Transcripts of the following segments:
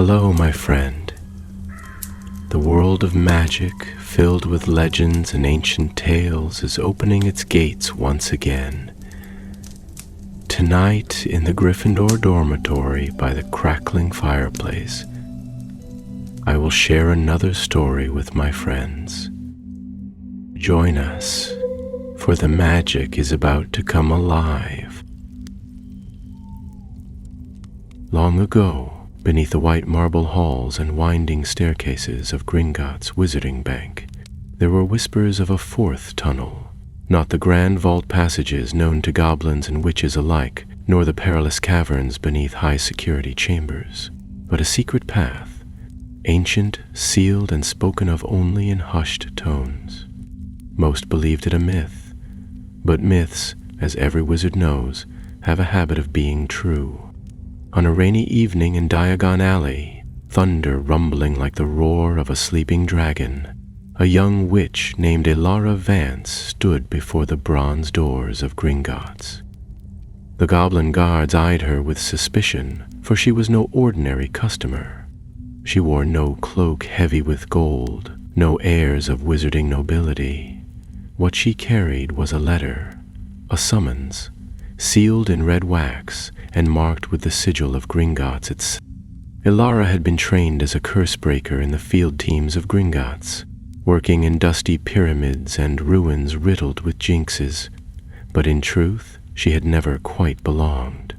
Hello, my friend. The world of magic, filled with legends and ancient tales, is opening its gates once again. Tonight, in the Gryffindor dormitory by the crackling fireplace, I will share another story with my friends. Join us, for the magic is about to come alive. Long ago, beneath the white marble halls and winding staircases of Gringotts' wizarding bank, there were whispers of a fourth tunnel, not the grand vault passages known to goblins and witches alike, nor the perilous caverns beneath high-security chambers, but a secret path, ancient, sealed, and spoken of only in hushed tones. Most believed it a myth, but myths, as every wizard knows, have a habit of being true. On a rainy evening in Diagon Alley, thunder rumbling like the roar of a sleeping dragon, a young witch named Elara Vance stood before the bronze doors of Gringotts. The goblin guards eyed her with suspicion, for she was no ordinary customer. She wore no cloak heavy with gold, no airs of wizarding nobility. What she carried was a letter, a summons, sealed in red wax and marked with the sigil of Gringotts itself. Elara had been trained as a curse breaker in the field teams of Gringotts, working in dusty pyramids and ruins riddled with jinxes, but in truth she had never quite belonged.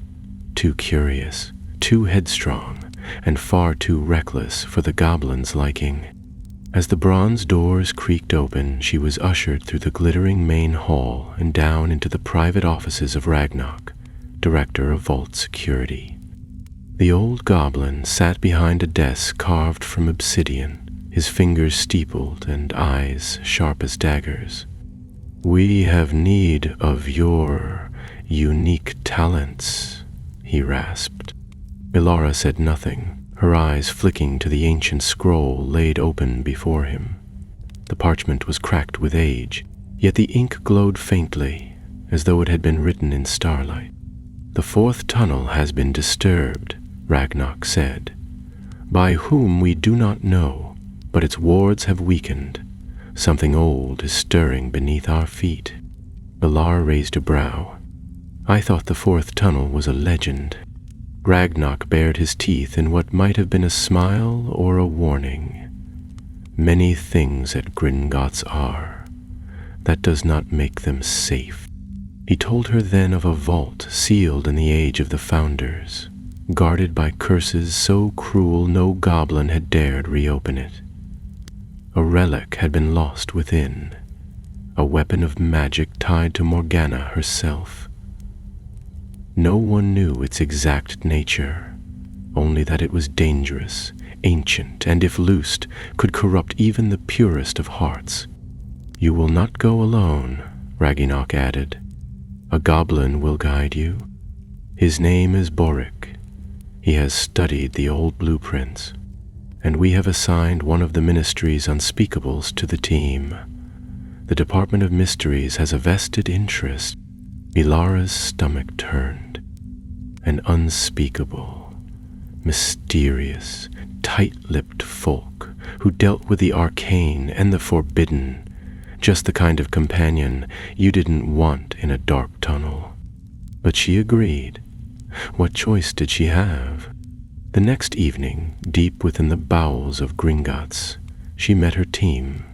Too curious, too headstrong, and far too reckless for the goblins' liking. As the bronze doors creaked open, she was ushered through the glittering main hall and down into the private offices of Ragnarok, director of vault security. The old goblin sat behind a desk carved from obsidian, his fingers steepled and eyes sharp as daggers. "We have need of your unique talents," he rasped. Elara said nothing, her eyes flicking to the ancient scroll laid open before him. The parchment was cracked with age, yet the ink glowed faintly, as though it had been written in starlight. "The fourth tunnel has been disturbed," Ragnarok said. "By whom we do not know, but its wards have weakened. Something old is stirring beneath our feet." Elara raised a brow. "I thought the fourth tunnel was a legend." Ragnarok bared his teeth in what might have been a smile or a warning. "Many things at Gringotts are. That does not make them safe." He told her then of a vault sealed in the age of the Founders, guarded by curses so cruel no goblin had dared reopen it. A relic had been lost within, a weapon of magic tied to Morgana herself. No one knew its exact nature, only that it was dangerous, ancient, and if loosed, could corrupt even the purest of hearts. "You will not go alone," Ragnarok added. "A goblin will guide you. His name is Boric. He has studied the old blueprints, and we have assigned one of the Ministry's unspeakables to the team. The Department of Mysteries has a vested interest." Elara's stomach turned. An unspeakable, mysterious, tight-lipped folk who dealt with the arcane and the forbidden, just the kind of companion you didn't want in a dark tunnel. But she agreed. What choice did she have? The next evening, deep within the bowels of Gringotts, she met her team.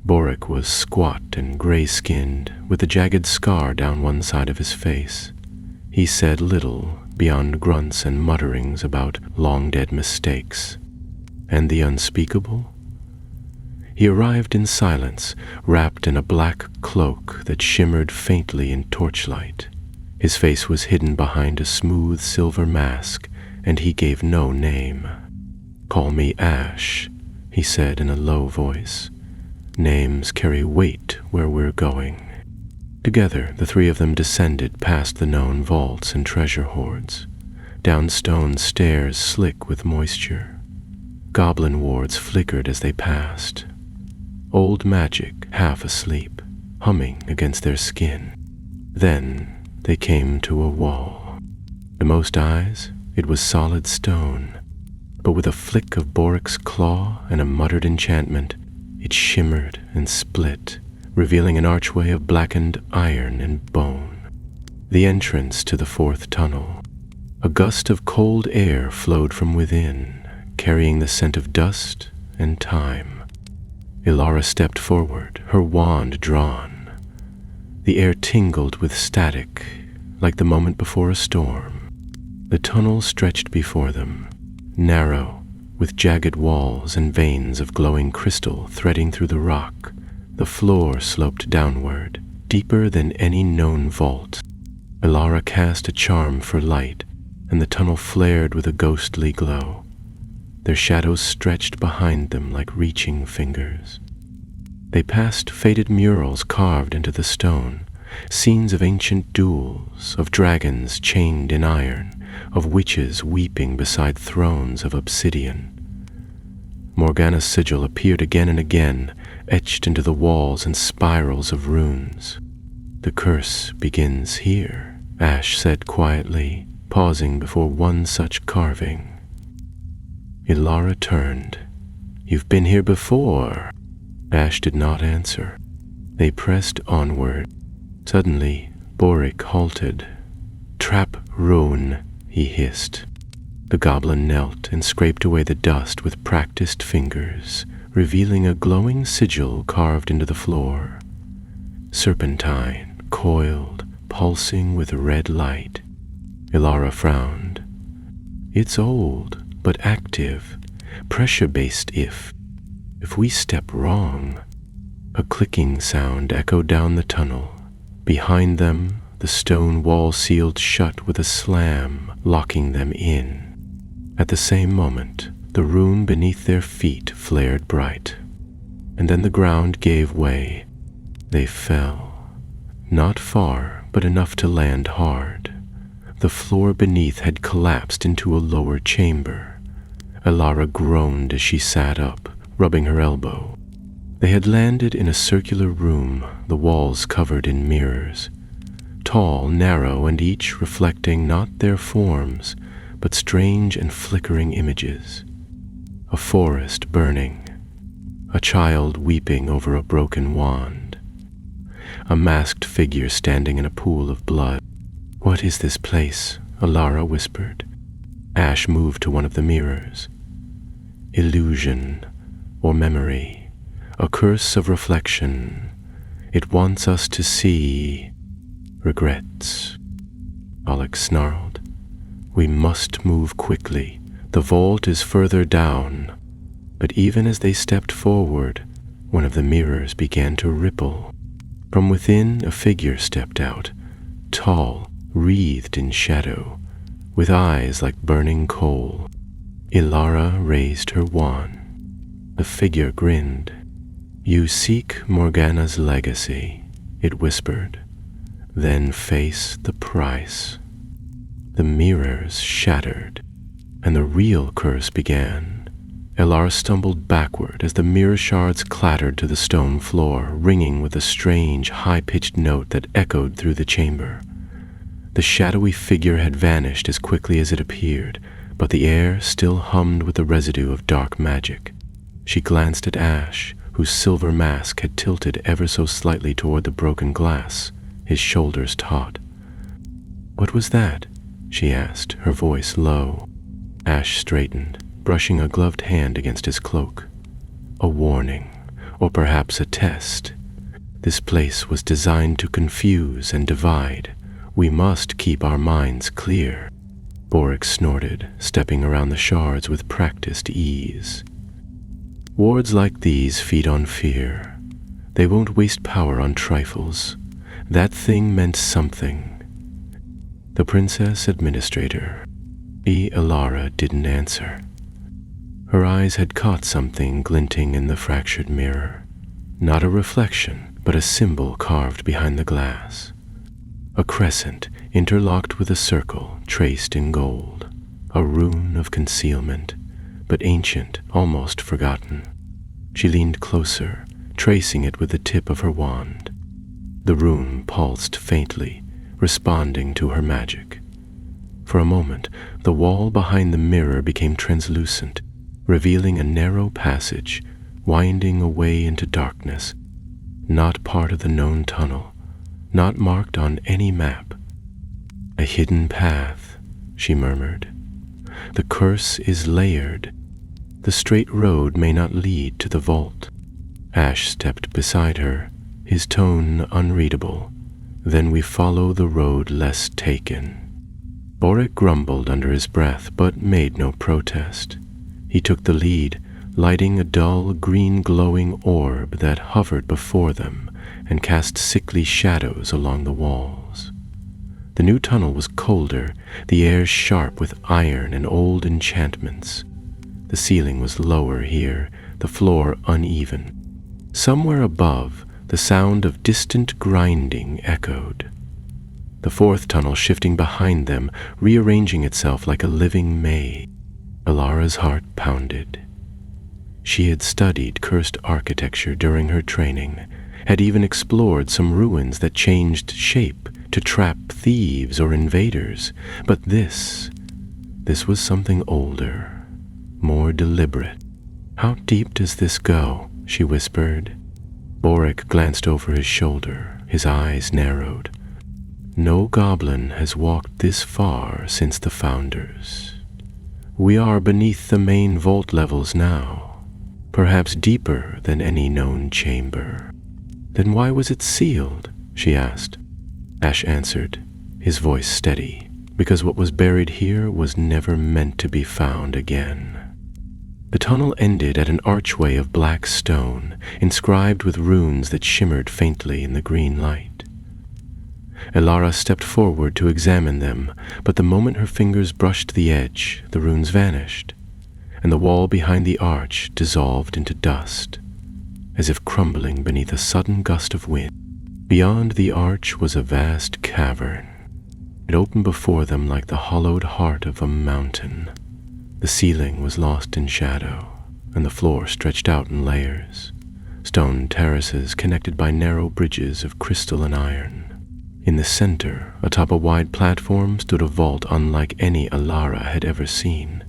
Boric was squat and gray-skinned, with a jagged scar down one side of his face. He said little beyond grunts and mutterings about long-dead mistakes. And the unspeakable? He arrived in silence, wrapped in a black cloak that shimmered faintly in torchlight. His face was hidden behind a smooth silver mask, and he gave no name. "Call me Ash," he said in a low voice. "Names carry weight where we're going." Together, the three of them descended past the known vaults and treasure hoards, down stone stairs slick with moisture. Goblin wards flickered as they passed. Old magic, half asleep, humming against their skin. Then they came to a wall. To most eyes, it was solid stone, but with a flick of Borik's claw and a muttered enchantment, it shimmered and split, revealing an archway of blackened iron and bone. The entrance to the fourth tunnel. A gust of cold air flowed from within, carrying the scent of dust and time. Ilara stepped forward, her wand drawn. The air tingled with static, like the moment before a storm. The tunnel stretched before them, narrow, with jagged walls and veins of glowing crystal threading through the rock. The floor sloped downward, deeper than any known vault. Ilara cast a charm for light, and the tunnel flared with a ghostly glow. Their shadows stretched behind them like reaching fingers. They passed faded murals carved into the stone, scenes of ancient duels, of dragons chained in iron, of witches weeping beside thrones of obsidian. Morgana's sigil appeared again and again, etched into the walls and spirals of runes. "The curse begins here," Ash said quietly, pausing before one such carving. Ilara turned. "You've been here before." Ash did not answer. They pressed onward. Suddenly, Borik halted. "Trap Roan," he hissed. The goblin knelt and scraped away the dust with practiced fingers, revealing a glowing sigil carved into the floor. Serpentine, coiled, pulsing with red light. Ilara frowned. "It's old, but active, pressure-based if we step wrong." A clicking sound echoed down the tunnel. Behind them, the stone wall sealed shut with a slam, locking them in. At the same moment, the room beneath their feet flared bright, and then the ground gave way. They fell. Not far, but enough to land hard. The floor beneath had collapsed into a lower chamber. Ilara groaned as she sat up, rubbing her elbow. They had landed in a circular room, the walls covered in mirrors. Tall, narrow, and each reflecting not their forms, but strange and flickering images. A forest burning. A child weeping over a broken wand. A masked figure standing in a pool of blood. "What is this place?" Ilara whispered. Ash moved to one of the mirrors. "Illusion, or memory, a curse of reflection. It wants us to see regrets." Alex snarled. "We must move quickly. The vault is further down." But even as they stepped forward, one of the mirrors began to ripple. From within, a figure stepped out, tall, wreathed in shadow, with eyes like burning coal. Ilara raised her wand. The figure grinned. "You seek Morgana's legacy," it whispered. "Then face the price." The mirrors shattered, and the real curse began. Ilara stumbled backward as the mirror shards clattered to the stone floor, ringing with a strange, high-pitched note that echoed through the chamber. The shadowy figure had vanished as quickly as it appeared, but the air still hummed with the residue of dark magic. She glanced at Ash, whose silver mask had tilted ever so slightly toward the broken glass, his shoulders taut. "What was that?" she asked, her voice low. Ash straightened, brushing a gloved hand against his cloak. "A warning, or perhaps a test. This place was designed to confuse and divide. We must keep our minds clear." Borik snorted, stepping around the shards with practiced ease. "Wards like these feed on fear. They won't waste power on trifles. That thing meant something." The princess administrator, Ilara, didn't answer. Her eyes had caught something glinting in the fractured mirror. Not a reflection, but a symbol carved behind the glass. A crescent interlocked with a circle traced in gold. A rune of concealment, but ancient, almost forgotten. She leaned closer, tracing it with the tip of her wand. The rune pulsed faintly, responding to her magic. For a moment, the wall behind the mirror became translucent, revealing a narrow passage winding away into darkness, not part of the known tunnel, not marked on any map. "A hidden path," she murmured. "The curse is layered. The straight road may not lead to the vault." Ash stepped beside her, his tone unreadable. "Then we follow the road less taken." Boric grumbled under his breath, but made no protest. He took the lead, lighting a dull green glowing orb that hovered before them and cast sickly shadows along the walls. The new tunnel was colder, the air sharp with iron and old enchantments. The ceiling was lower here, the floor uneven. Somewhere above, the sound of distant grinding echoed. The fourth tunnel shifting behind them, rearranging itself like a living maze. Elara's heart pounded. She had studied cursed architecture during her training, had even explored some ruins that changed shape to trap thieves or invaders, but this was something older, more deliberate. "How deep does this go?" she whispered. Boric glanced over his shoulder, his eyes narrowed. "No goblin has walked this far since the founders. We are beneath the main vault levels now, perhaps deeper than any known chamber." "Then why was it sealed?" she asked. Ash answered, his voice steady, "Because what was buried here was never meant to be found again." The tunnel ended at an archway of black stone, inscribed with runes that shimmered faintly in the green light. Elara stepped forward to examine them, but the moment her fingers brushed the edge, the runes vanished, and the wall behind the arch dissolved into dust, as if crumbling beneath a sudden gust of wind. Beyond the arch was a vast cavern. It opened before them like the hollowed heart of a mountain. The ceiling was lost in shadow, and the floor stretched out in layers, stone terraces connected by narrow bridges of crystal and iron. In the center, atop a wide platform, stood a vault unlike any Elara had ever seen.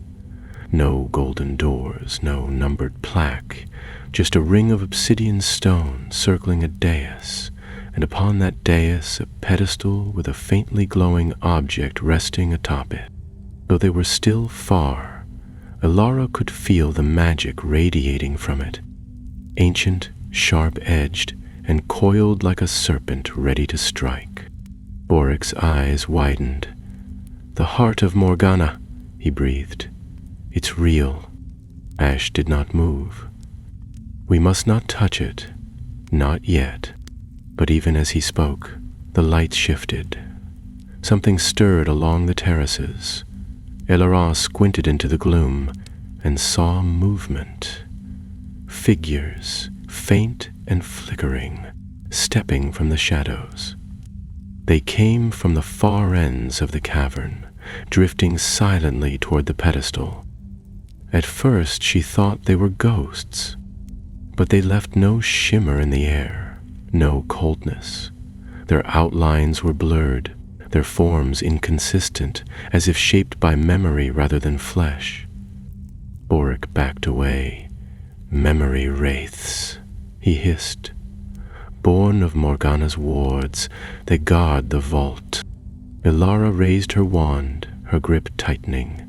No golden doors, no numbered plaque, just a ring of obsidian stone circling a dais, and upon that dais a pedestal with a faintly glowing object resting atop it. Though they were still far, Elara could feel the magic radiating from it, ancient, sharp-edged, and coiled like a serpent ready to strike. Boric's eyes widened. "The heart of Morgana," he breathed. "It's real." Ash did not move. "We must not touch it. Not yet." But even as he spoke, the light shifted. Something stirred along the terraces. Elara squinted into the gloom and saw movement. Figures, faint and flickering, stepping from the shadows. They came from the far ends of the cavern, drifting silently toward the pedestal. At first she thought they were ghosts, but they left no shimmer in the air, no coldness. Their outlines were blurred, their forms inconsistent, as if shaped by memory rather than flesh. Boric backed away. "Memory wraiths," he hissed. "Born of Morgana's wards, they guard the vault." Elara raised her wand, her grip tightening.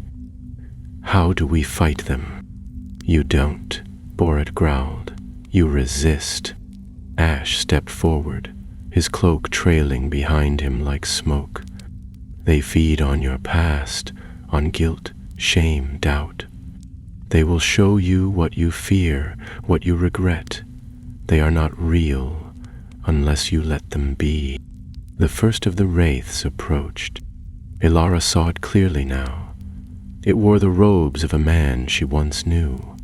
"How do we fight them?" "You don't," Boric growled. "You resist." Ash stepped forward, his cloak trailing behind him like smoke. "They feed on your past, on guilt, shame, doubt. They will show you what you fear, what you regret. They are not real unless you let them be." The first of the wraiths approached. Elara saw it clearly now. It wore the robes of a man she once knew,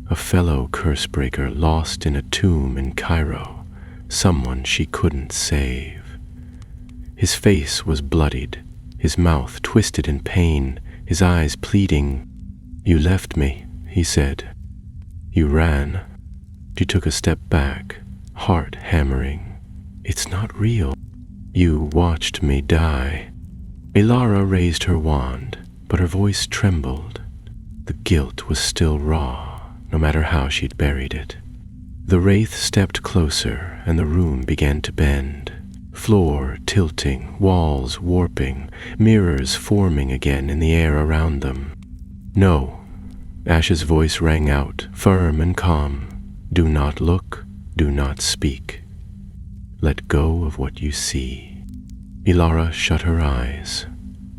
a fellow cursebreaker lost in a tomb in Cairo, someone she couldn't save. His face was bloodied, his mouth twisted in pain, his eyes pleading. "You left me," he said. "You ran." She took a step back, heart hammering. "It's not real. You watched me die." Elara raised her wand, but her voice trembled. The guilt was still raw, no matter how she'd buried it. The wraith stepped closer, and the room began to bend. Floor tilting, walls warping, mirrors forming again in the air around them. "No," Ash's voice rang out, firm and calm. "Do not look, do not speak. Let go of what you see." Elara shut her eyes.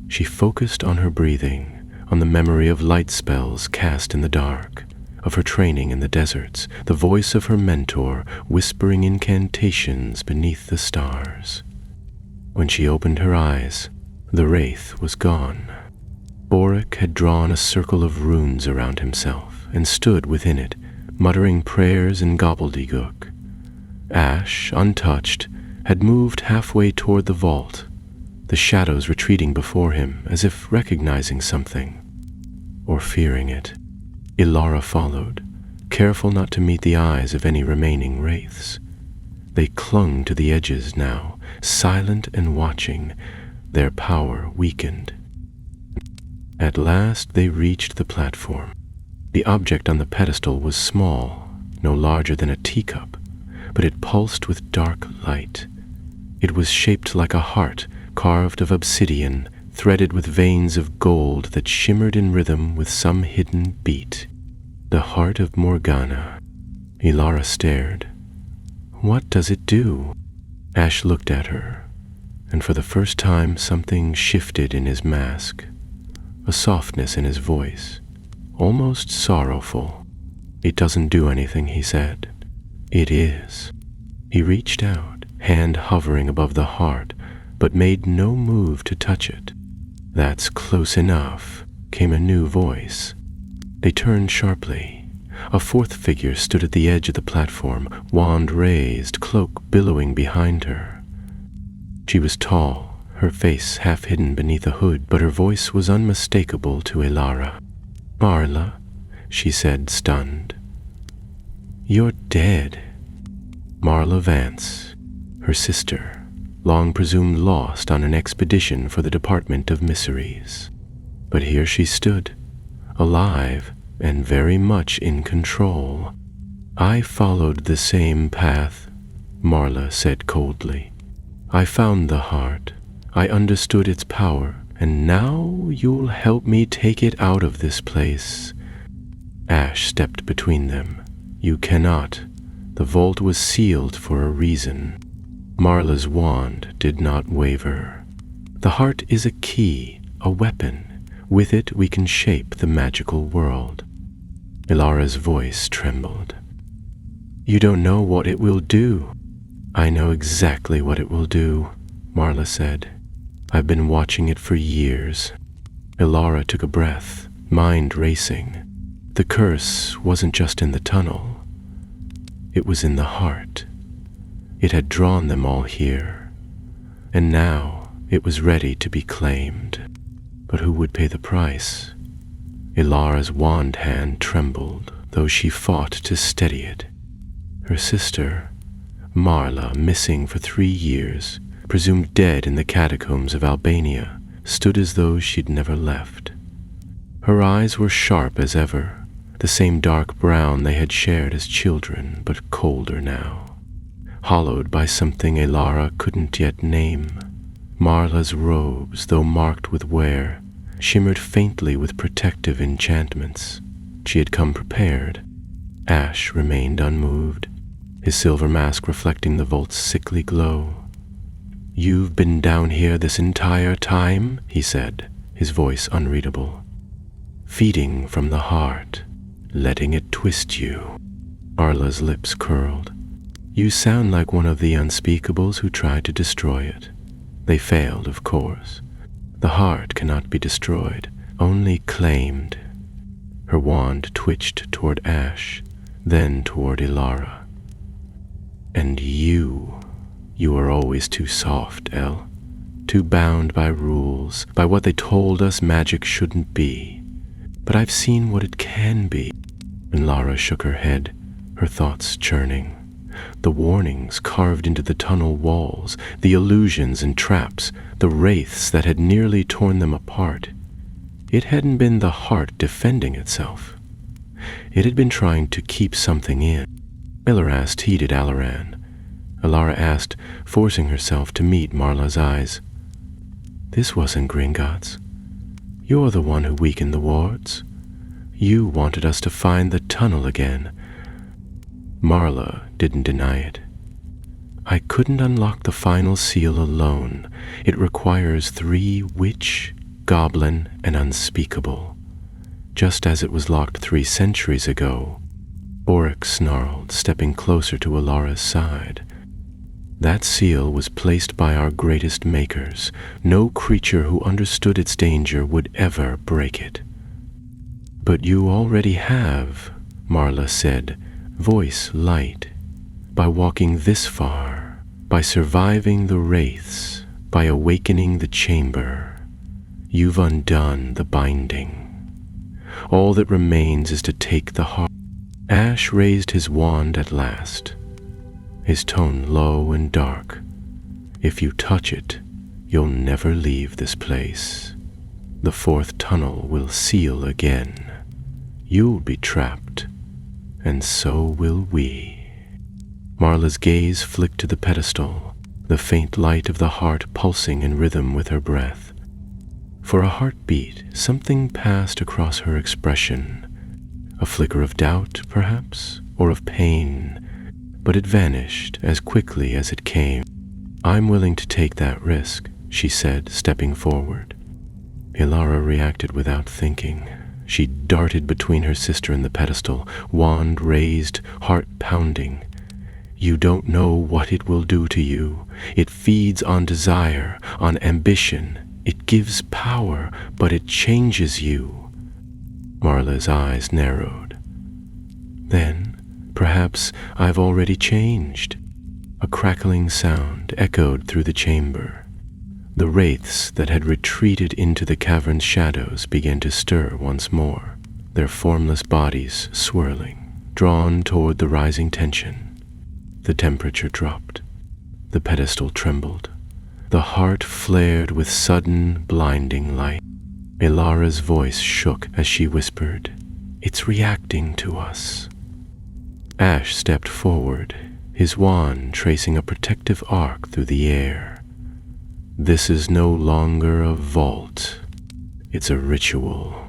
She focused on her breathing, on the memory of light spells cast in the dark, of her training in the deserts, the voice of her mentor whispering incantations beneath the stars. When she opened her eyes, the wraith was gone. Boric had drawn a circle of runes around himself and stood within it, muttering prayers in gobbledygook. Ash, untouched, had moved halfway toward the vault, the shadows retreating before him as if recognizing something, or fearing it. Elara followed, careful not to meet the eyes of any remaining wraiths. They clung to the edges now, silent and watching, their power weakened. At last they reached the platform. The object on the pedestal was small, no larger than a teacup, but it pulsed with dark light. It was shaped like a heart, carved of obsidian, threaded with veins of gold that shimmered in rhythm with some hidden beat. The heart of Morgana. Elara stared. "What does it do?" Ash looked at her, and for the first time something shifted in his mask, a softness in his voice, almost sorrowful. "It doesn't do anything," he said. "It is." He reached out, hand hovering above the heart, but made no move to touch it. "That's close enough," came a new voice. They turned sharply. A fourth figure stood at the edge of the platform, wand raised, cloak billowing behind her. She was tall, her face half hidden beneath a hood, but her voice was unmistakable to Elara. "Marla," she said, stunned. "You're dead." Marla Vance, her sister, long presumed lost on an expedition for the Department of Mysteries. But here she stood, alive and very much in control. "I followed the same path," Marla said coldly. "I found the heart. I understood its power, and now you'll help me take it out of this place." Ash stepped between them. "You cannot. The vault was sealed for a reason." Marla's wand did not waver. "The heart is a key, a weapon. With it we can shape the magical world." Elara's voice trembled. "You don't know what it will do." "I know exactly what it will do," Marla said. "I've been watching it for years." Elara took a breath, mind racing. The curse wasn't just in the tunnel. It was in the heart. It had drawn them all here, and now it was ready to be claimed. But who would pay the price? Elara's wand hand trembled, though she fought to steady it. Her sister, Marla, missing for 3 years, presumed dead in the catacombs of Albania, stood as though she'd never left. Her eyes were sharp as ever, the same dark brown they had shared as children, but colder now, hollowed by something Elara couldn't yet name. Marla's robes, though marked with wear, shimmered faintly with protective enchantments. She had come prepared. Ash remained unmoved, his silver mask reflecting the vault's sickly glow. "You've been down here this entire time," he said, his voice unreadable. "Feeding from the heart, letting it twist you." Marla's lips curled. "You sound like one of the unspeakables who tried to destroy it. They failed, of course. The heart cannot be destroyed, only claimed." Her wand twitched toward Ash, then toward Elara. "And you are always too soft, El. Too bound by rules, by what they told us magic shouldn't be. But I've seen what it can be." And Lara shook her head, her thoughts churning. The warnings carved into the tunnel walls, the illusions and traps, the wraiths that had nearly torn them apart. It hadn't been the heart defending itself. It had been trying to keep something in. Ilarast heeded Alaran. Alara asked, forcing herself to meet Marla's eyes. This wasn't Gringotts. You're the one who weakened the wards. You wanted us to find the tunnel again. Marla didn't deny it. I couldn't unlock the final seal alone. It requires 3 witch, goblin, and unspeakable. Just as it was locked 3 centuries ago, Oryx snarled, stepping closer to Alara's side. That seal was placed by our greatest makers. No creature who understood its danger would ever break it. But you already have, Marla said, voice light. By walking this far, by surviving the wraiths, by awakening the chamber, you've undone the binding. All that remains is to take the heart. Ash raised his wand at last, his tone low and dark. If you touch it, you'll never leave this place. The 4th tunnel will seal again. You'll be trapped, and so will we. Marla's gaze flicked to the pedestal, the faint light of the heart pulsing in rhythm with her breath. For a heartbeat, something passed across her expression. A flicker of doubt, perhaps, or of pain, but it vanished as quickly as it came. I'm willing to take that risk, she said, stepping forward. Ilara reacted without thinking. She darted between her sister and the pedestal, wand raised, heart pounding. You don't know what it will do to you. It feeds on desire, on ambition. It gives power, but it changes you. Marla's eyes narrowed. Then, perhaps I've already changed. A crackling sound echoed through the chamber. The wraiths that had retreated into the cavern's shadows began to stir once more, their formless bodies swirling, drawn toward the rising tension. The temperature dropped. The pedestal trembled. The heart flared with sudden, blinding light. Ilara's voice shook as she whispered, "It's reacting to us." Ash stepped forward, his wand tracing a protective arc through the air. This is no longer a vault. It's a ritual.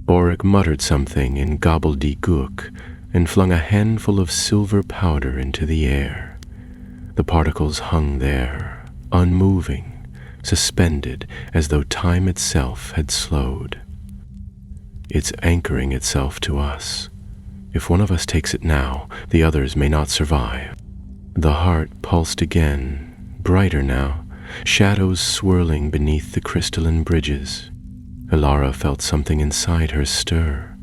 Oryx muttered something in gobbledygook and flung a handful of silver powder into the air. The particles hung there, unmoving, suspended as though time itself had slowed. It's anchoring itself to us. If one of us takes it now, the others may not survive. The heart pulsed again, brighter now, shadows swirling beneath the crystalline bridges. Ilara felt something inside her stir,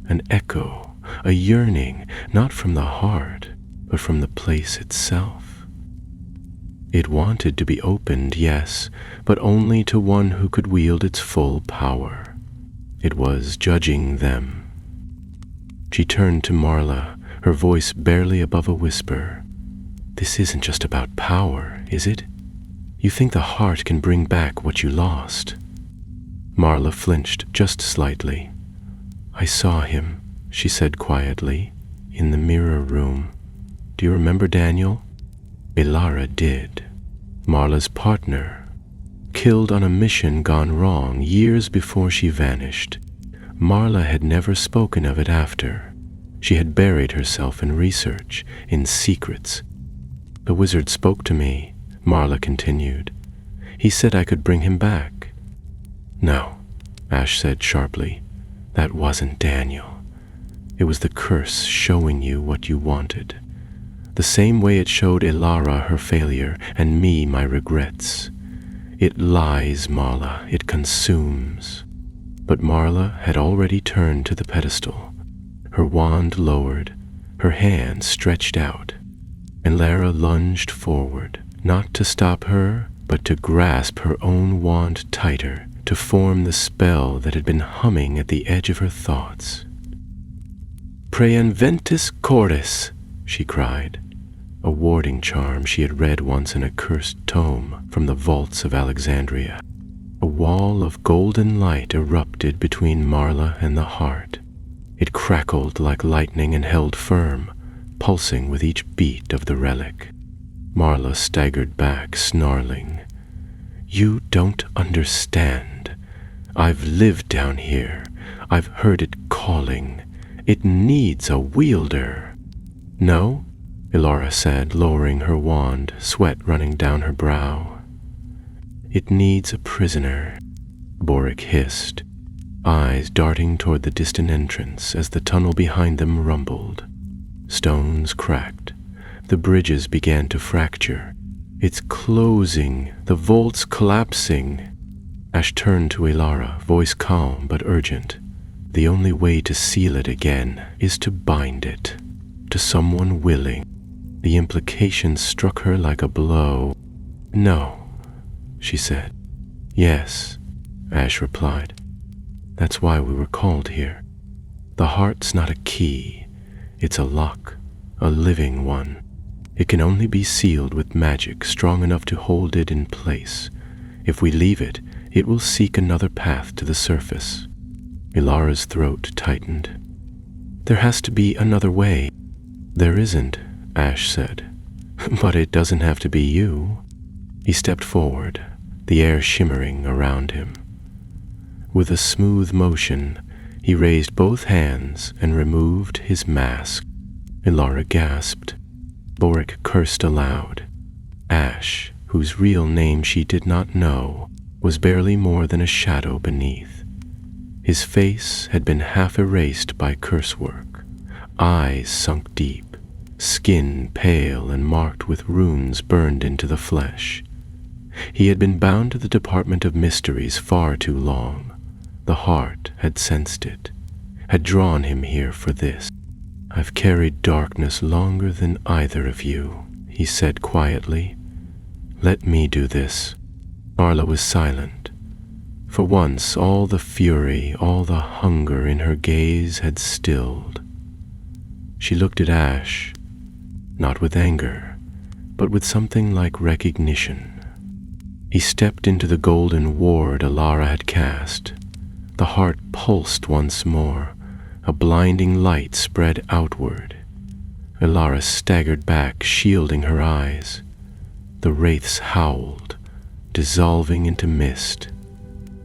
an echo, a yearning, not from the heart, but from the place itself. It wanted to be opened, yes, but only to one who could wield its full power. It was judging them. She turned to Marla, her voice barely above a whisper. This isn't just about power, is it? You think the heart can bring back what you lost? Marla flinched just slightly. I saw him, she said quietly, in the mirror room. Do you remember Daniel? Ilara did. Marla's partner, killed on a mission gone wrong years before she vanished. Marla had never spoken of it after. She had buried herself in research, in secrets. The wizard spoke to me, Marla continued. He said I could bring him back. No, Ash said sharply. That wasn't Daniel. It was the curse showing you what you wanted. The same way it showed Ilara her failure and me my regrets. It lies, Marla. It consumes. But Marla had already turned to the pedestal, her wand lowered, her hand stretched out, and Lara lunged forward, not to stop her, but to grasp her own wand tighter, to form the spell that had been humming at the edge of her thoughts. Praeinventis cordis, she cried. a warding charm she had read once in a cursed tome from the vaults of Alexandria. A wall of golden light erupted between Marla and the heart. It crackled like lightning and held firm, pulsing with each beat of the relic. Marla staggered back, snarling. "You don't understand. I've lived down here. I've heard it calling. It needs a wielder." "No?" Elara said, lowering her wand, sweat running down her brow. "It needs a prisoner," Boric hissed, eyes darting toward the distant entrance as the tunnel behind them rumbled. Stones cracked. The bridges began to fracture. "It's closing. The vault's collapsing." Ash turned to Elara, voice calm but urgent. "The only way to seal it again is to bind it to someone willing." The implication struck her like a blow. "No," she said. "Yes," Ash replied. "That's why we were called here. The heart's not a key. It's a lock, a living one. It can only be sealed with magic strong enough to hold it in place. If we leave it, it will seek another path to the surface." Ilara's throat tightened. "There has to be another way." "There isn't," Ash said. "But it doesn't have to be you." He stepped forward, the air shimmering around him. With a smooth motion, he raised both hands and removed his mask. Elara gasped. Boric cursed aloud. Ash, whose real name she did not know, was barely more than a shadow beneath. His face had been half erased by curse work, eyes sunk deep, skin pale and marked with runes burned into the flesh. He had been bound to the Department of Mysteries far too long. The heart had sensed it, had drawn him here for this. "I've carried darkness longer than either of you," he said quietly. "Let me do this." Marla was silent. For once, all the fury, all the hunger in her gaze had stilled. She looked at Ash, not with anger, but with something like recognition. He stepped into the golden ward Elara had cast. The heart pulsed once more. A blinding light spread outward. Elara staggered back, shielding her eyes. The wraiths howled, dissolving into mist.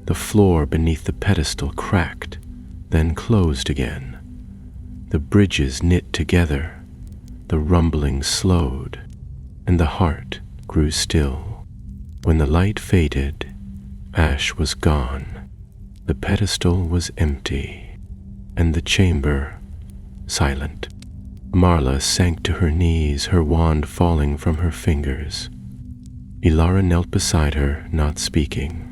The floor beneath the pedestal cracked, then closed again. The bridges knit together. The rumbling slowed, and the heart grew still. When the light faded, Ash was gone. The pedestal was empty, and the chamber silent. Marla sank to her knees, her wand falling from her fingers. Elara knelt beside her, not speaking.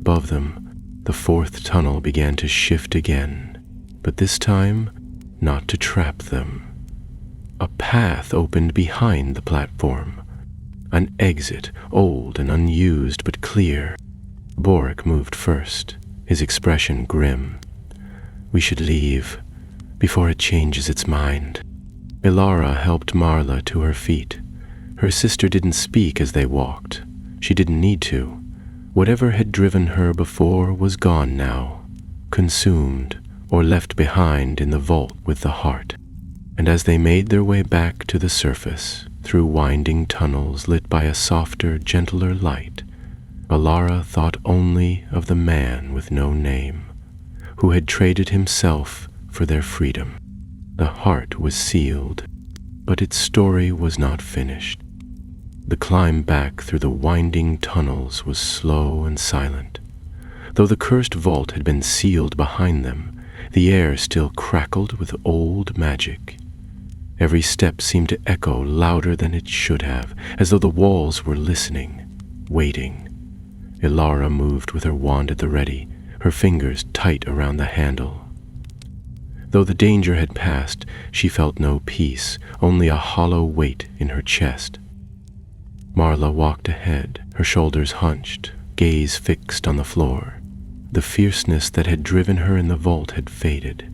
Above them, the fourth tunnel began to shift again, but this time not to trap them. A path opened behind the platform, an exit, old and unused but clear. Boric moved first, his expression grim. "We should leave before it changes its mind." Elara helped Marla to her feet. Her sister didn't speak as they walked. She didn't need to. Whatever had driven her before was gone now, consumed or left behind in the vault with the heart. And as they made their way back to the surface, through winding tunnels lit by a softer, gentler light, Elara thought only of the man with no name, who had traded himself for their freedom. The heart was sealed, but its story was not finished. The climb back through the winding tunnels was slow and silent. Though the cursed vault had been sealed behind them, the air still crackled with old magic. Every step seemed to echo louder than it should have, as though the walls were listening, waiting. Elara moved with her wand at the ready, her fingers tight around the handle. Though the danger had passed, she felt no peace, only a hollow weight in her chest. Marla walked ahead, her shoulders hunched, gaze fixed on the floor. The fierceness that had driven her in the vault had faded.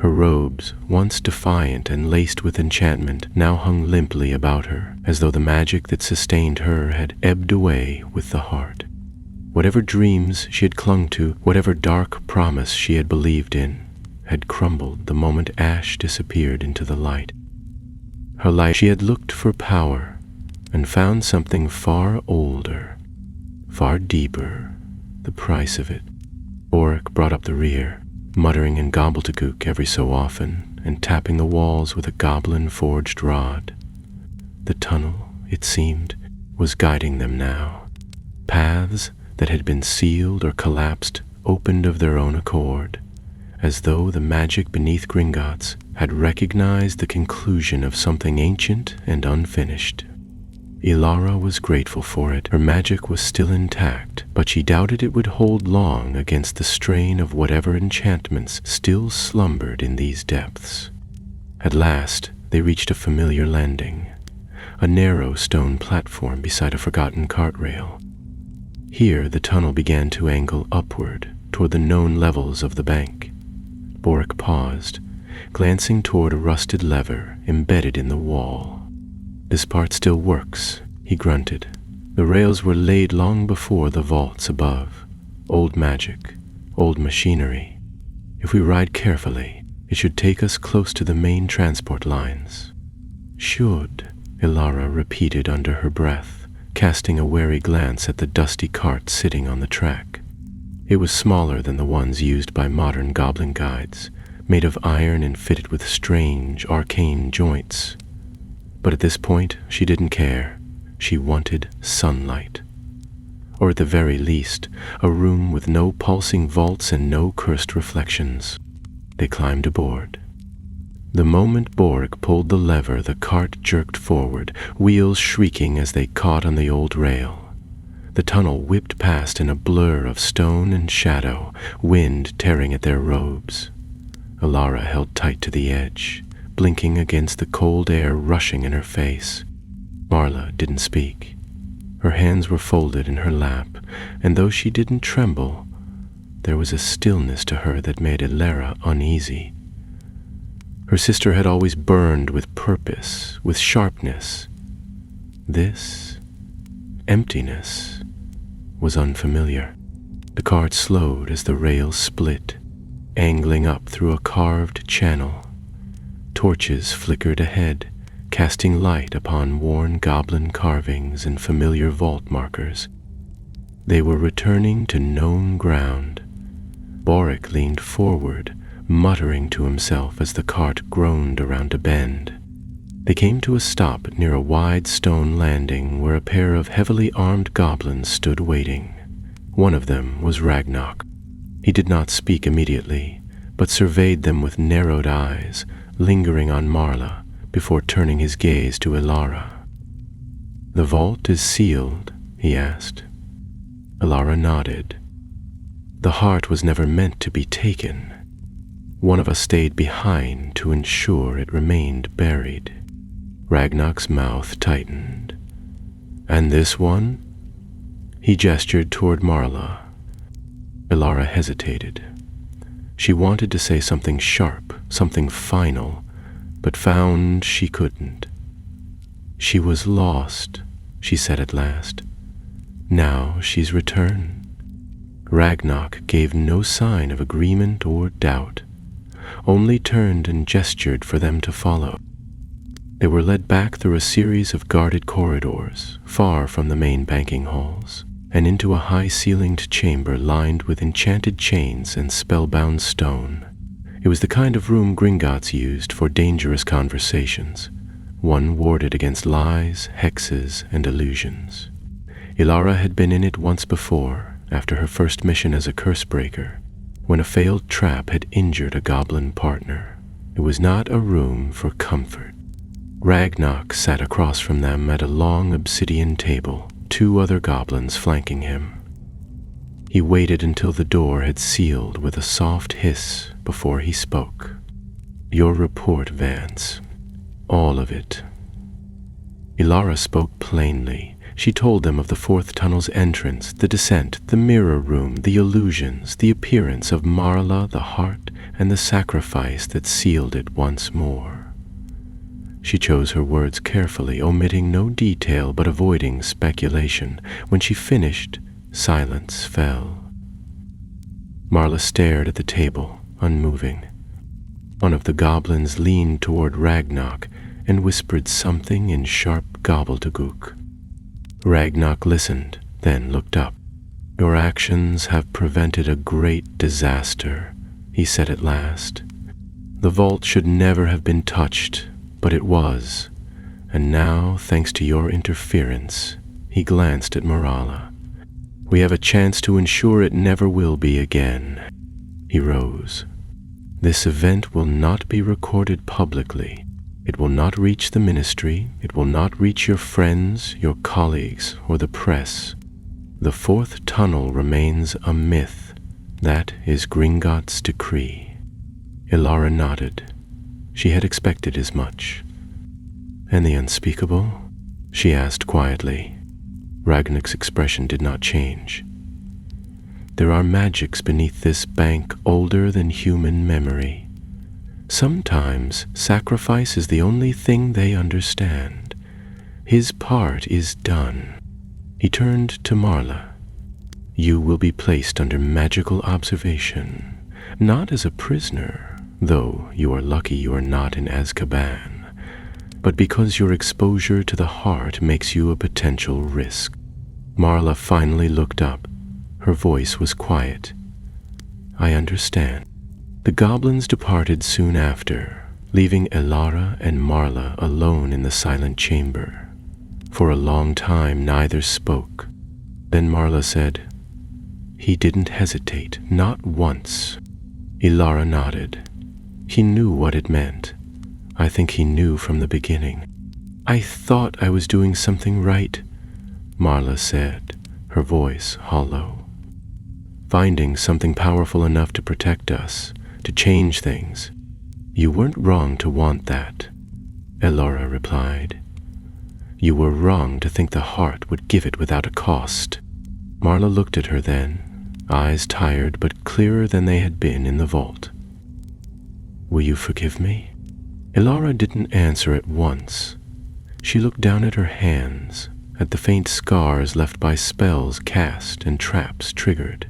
Her robes, once defiant and laced with enchantment, now hung limply about her, as though the magic that sustained her had ebbed away with the heart. Whatever dreams she had clung to, whatever dark promise she had believed in, had crumbled the moment ash disappeared into the light. Her life, she had looked for power, and found something far older, far deeper, the price of it. Boric brought up the rear, muttering in gobbledygook every so often, and tapping the walls with a goblin-forged rod. The tunnel, it seemed, was guiding them now. Paths that had been sealed or collapsed opened of their own accord, as though the magic beneath Gringotts had recognized the conclusion of something ancient and unfinished. Ilara was grateful for it. Her magic was still intact, but she doubted it would hold long against the strain of whatever enchantments still slumbered in these depths. At last, they reached a familiar landing, a narrow stone platform beside a forgotten cart rail. Here, the tunnel began to angle upward toward the known levels of the bank. Boric paused, glancing toward a rusted lever embedded in the wall. "This part still works," he grunted. "The rails were laid long before the vaults above. Old magic, old machinery. If we ride carefully, it should take us close to the main transport lines." "Should," Ilara repeated under her breath, casting a wary glance at the dusty cart sitting on the track. It was smaller than the ones used by modern goblin guides, made of iron and fitted with strange, arcane joints. But at this point, she didn't care. She wanted sunlight. Or at the very least, a room with no pulsing vaults and no cursed reflections. They climbed aboard. The moment Boric pulled the lever, the cart jerked forward, wheels shrieking as they caught on the old rail. The tunnel whipped past in a blur of stone and shadow, wind tearing at their robes. Ilara held tight to the edge, blinking against the cold air rushing in her face. Marla didn't speak. Her hands were folded in her lap, and though she didn't tremble, there was a stillness to her that made Ilara uneasy. Her sister had always burned with purpose, with sharpness. This emptiness was unfamiliar. The cart slowed as the rails split, angling up through a carved channel. Torches flickered ahead, casting light upon worn goblin carvings and familiar vault markers. They were returning to known ground. Boric leaned forward, muttering to himself as the cart groaned around a bend. They came to a stop near a wide stone landing where a pair of heavily armed goblins stood waiting. One of them was Ragnarok. He did not speak immediately, but surveyed them with narrowed eyes, lingering on Marla before turning his gaze to Ilara. "The vault is sealed?" he asked. Ilara nodded. "The heart was never meant to be taken. One of us stayed behind to ensure it remained buried." Ragnarok's mouth tightened. "And this one?" He gestured toward Marla. Ilara hesitated. She wanted to say something sharp, something final, but found she couldn't. "She was lost," she said at last. "Now she's returned." Ragnarok gave no sign of agreement or doubt, only turned and gestured for them to follow. They were led back through a series of guarded corridors, far from the main banking halls, and into a high-ceilinged chamber lined with enchanted chains and spellbound stone. It was the kind of room Gringotts used for dangerous conversations, one warded against lies, hexes, and illusions. Ilara had been in it once before, after her first mission as a curse-breaker, when a failed trap had injured a goblin partner. It was not a room for comfort. Ragnarok sat across from them at a long obsidian table, 2 other goblins flanking him. He waited until the door had sealed with a soft hiss before he spoke. "Your report, Vance. All of it." Ilara spoke plainly, She told them of the fourth tunnel's entrance, the descent, the mirror room, the illusions, the appearance of Marla, the heart, and the sacrifice that sealed it once more. She chose her words carefully, omitting no detail but avoiding speculation. When she finished, silence fell. Marla stared at the table, unmoving. One of the goblins leaned toward Ragnarok and whispered something in sharp gobbledygook. Ragnarok listened, then looked up. "Your actions have prevented a great disaster," he said at last. "The vault should never have been touched, but it was. And now, thanks to your interference," he glanced at Marala, "we have a chance to ensure it never will be again." He rose. "This event will not be recorded publicly. It will not reach the ministry. It will not reach your friends, your colleagues, or the press. The fourth tunnel remains a myth. That is Gringotts' decree." Ilara nodded. She had expected as much. "And the unspeakable?" she asked quietly. Ragnarok's expression did not change. "There are magics beneath this bank older than human memory. Sometimes sacrifice is the only thing they understand. His part is done." He turned to Marla. "You will be placed under magical observation, not as a prisoner, though you are lucky you are not in Azkaban, but because your exposure to the heart makes you a potential risk." Marla finally looked up. Her voice was quiet. "I understand." The goblins departed soon after, leaving Ilara and Marla alone in the silent chamber. For a long time neither spoke. Then Marla said, "He didn't hesitate, not once." Ilara nodded. "He knew what it meant. I think he knew from the beginning." "I thought I was doing something right," Marla said, her voice hollow. "Finding something powerful enough to protect us, to change things. You weren't wrong to want that," Ilara replied. "You were wrong to think the heart would give it without a cost." Marla looked at her then, eyes tired but clearer than they had been in the vault. "Will you forgive me?" Ilara didn't answer at once. She looked down at her hands, at the faint scars left by spells cast and traps triggered.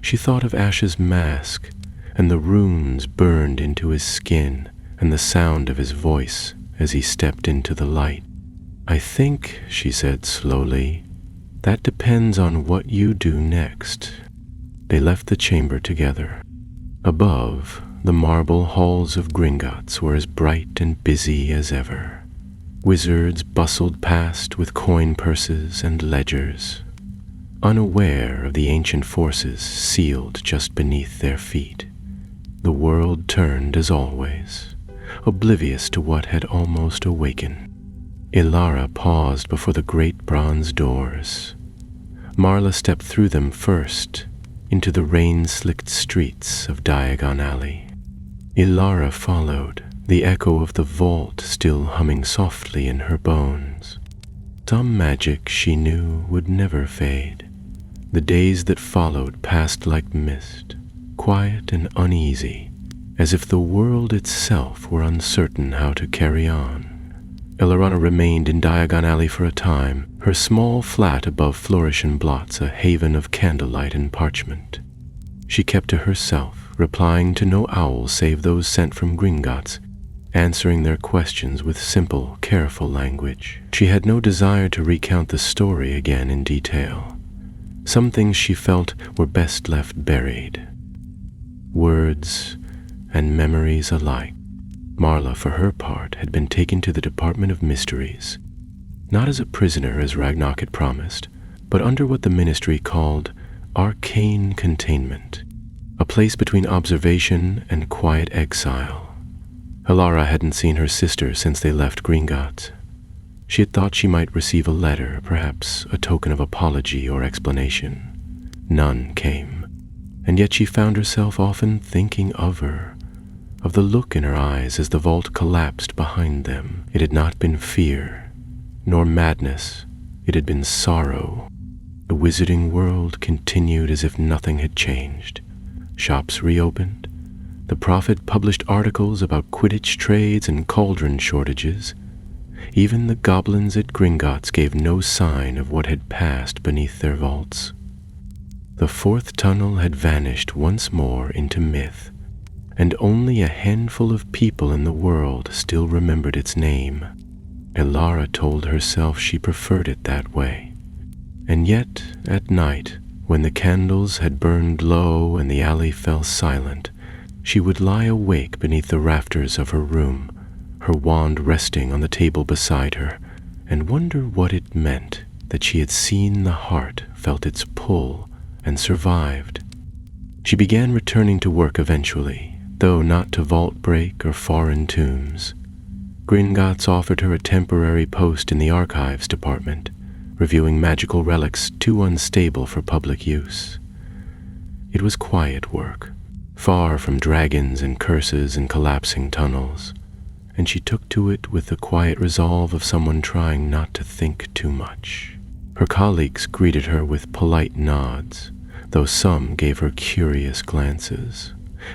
She thought of Ash's mask, and the runes burned into his skin, and the sound of his voice as he stepped into the light. "I think," she said slowly, "that depends on what you do next." They left the chamber together. Above, the marble halls of Gringotts were as bright and busy as ever. Wizards bustled past with coin purses and ledgers, unaware of the ancient forces sealed just beneath their feet. The world turned as always, oblivious to what had almost awakened. Ilara paused before the great bronze doors. Marla stepped through them first, into the rain-slicked streets of Diagon Alley. Ilara followed, the echo of the vault still humming softly in her bones. Some magic she knew would never fade. The days that followed passed like mist, quiet and uneasy, as if the world itself were uncertain how to carry on. Ilarana remained in Diagon Alley for a time, her small flat above Flourish and Blots a haven of candlelight and parchment. She kept to herself, replying to no owls save those sent from Gringotts, answering their questions with simple, careful language. She had no desire to recount the story again in detail. Some things she felt were best left buried. Words and memories alike. Marla, for her part, had been taken to the Department of Mysteries, not as a prisoner as Ragnarok had promised, but under what the Ministry called arcane containment, a place between observation and quiet exile. Ilara hadn't seen her sister since they left Gringotts. She had thought she might receive a letter, perhaps a token of apology or explanation. None came, and yet she found herself often thinking of her, of the look in her eyes as the vault collapsed behind them. It had not been fear, nor madness. It had been sorrow. The wizarding world continued as if nothing had changed. Shops reopened. The prophet published articles about Quidditch trades and cauldron shortages. Even the goblins at Gringotts gave no sign of what had passed beneath their vaults. The fourth tunnel had vanished once more into myth, and only a handful of people in the world still remembered its name. Elara told herself she preferred it that way. And yet, at night, when the candles had burned low and the alley fell silent, she would lie awake beneath the rafters of her room, her wand resting on the table beside her, and wonder what it meant that she had seen the heart, felt its pull, and survived. She began returning to work eventually, though not to vault break or foreign tombs. Gringotts offered her a temporary post in the archives department, reviewing magical relics too unstable for public use. It was quiet work, far from dragons and curses and collapsing tunnels, and she took to it with the quiet resolve of someone trying not to think too much. Her colleagues greeted her with polite nods, though some gave her curious glances,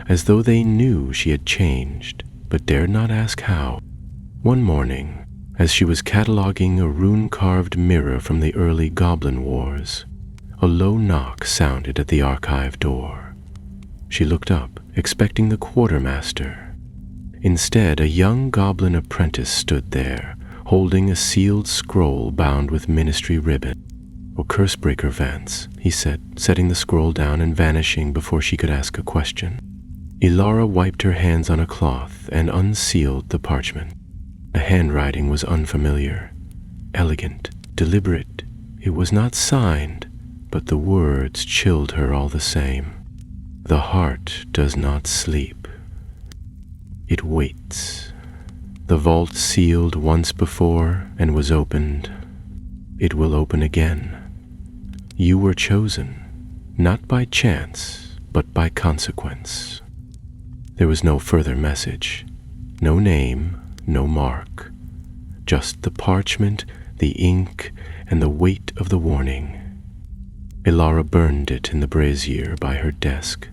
as though they knew she had changed, but dared not ask how. One morning, as she was cataloging a rune-carved mirror from the early Goblin Wars, a low knock sounded at the archive door. She looked up, expecting the quartermaster. Instead, a young goblin apprentice stood there, holding a sealed scroll bound with ministry ribbon. "O Cursebreaker Vance," he said, setting the scroll down and vanishing before she could ask a question. Elara wiped her hands on a cloth and unsealed the parchment. The handwriting was unfamiliar, elegant, deliberate. It was not signed, but the words chilled her all the same. The heart does not sleep. It waits. The vault sealed once before and was opened. It will open again. You were chosen, not by chance, but by consequence. There was no further message, no name, no mark, just the parchment, the ink, and the weight of the warning. Elara burned it in the brazier by her desk.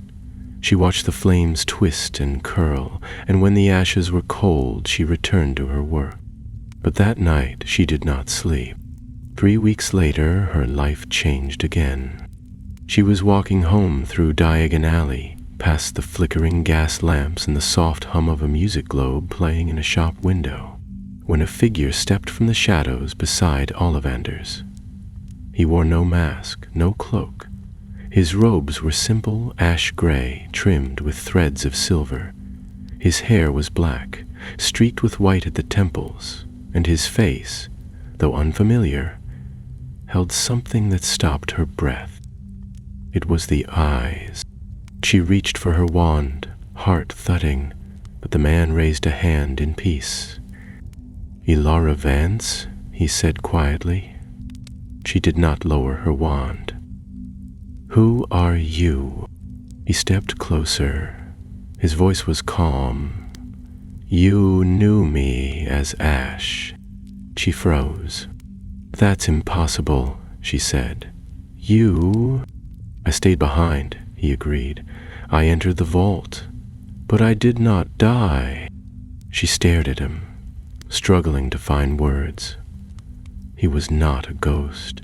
She watched the flames twist and curl, and when the ashes were cold, she returned to her work. But that night she did not sleep. 3 weeks later, her life changed again. She was walking home through Diagon Alley, past the flickering gas lamps and the soft hum of a music globe playing in a shop window, when a figure stepped from the shadows beside Ollivander's. He wore no mask, no cloak. His robes were simple ash gray, trimmed with threads of silver. His hair was black, streaked with white at the temples, and his face, though unfamiliar, held something that stopped her breath. It was the eyes. She reached for her wand, heart thudding, but the man raised a hand in peace. "Elara Vance," he said quietly. She did not lower her wand. "Who are you?" He stepped closer. His voice was calm. "You knew me as Ash." She froze. "That's impossible," she said. "You?" "I stayed behind," he agreed. "I entered the vault, but I did not die." She stared at him, struggling to find words. He was not a ghost.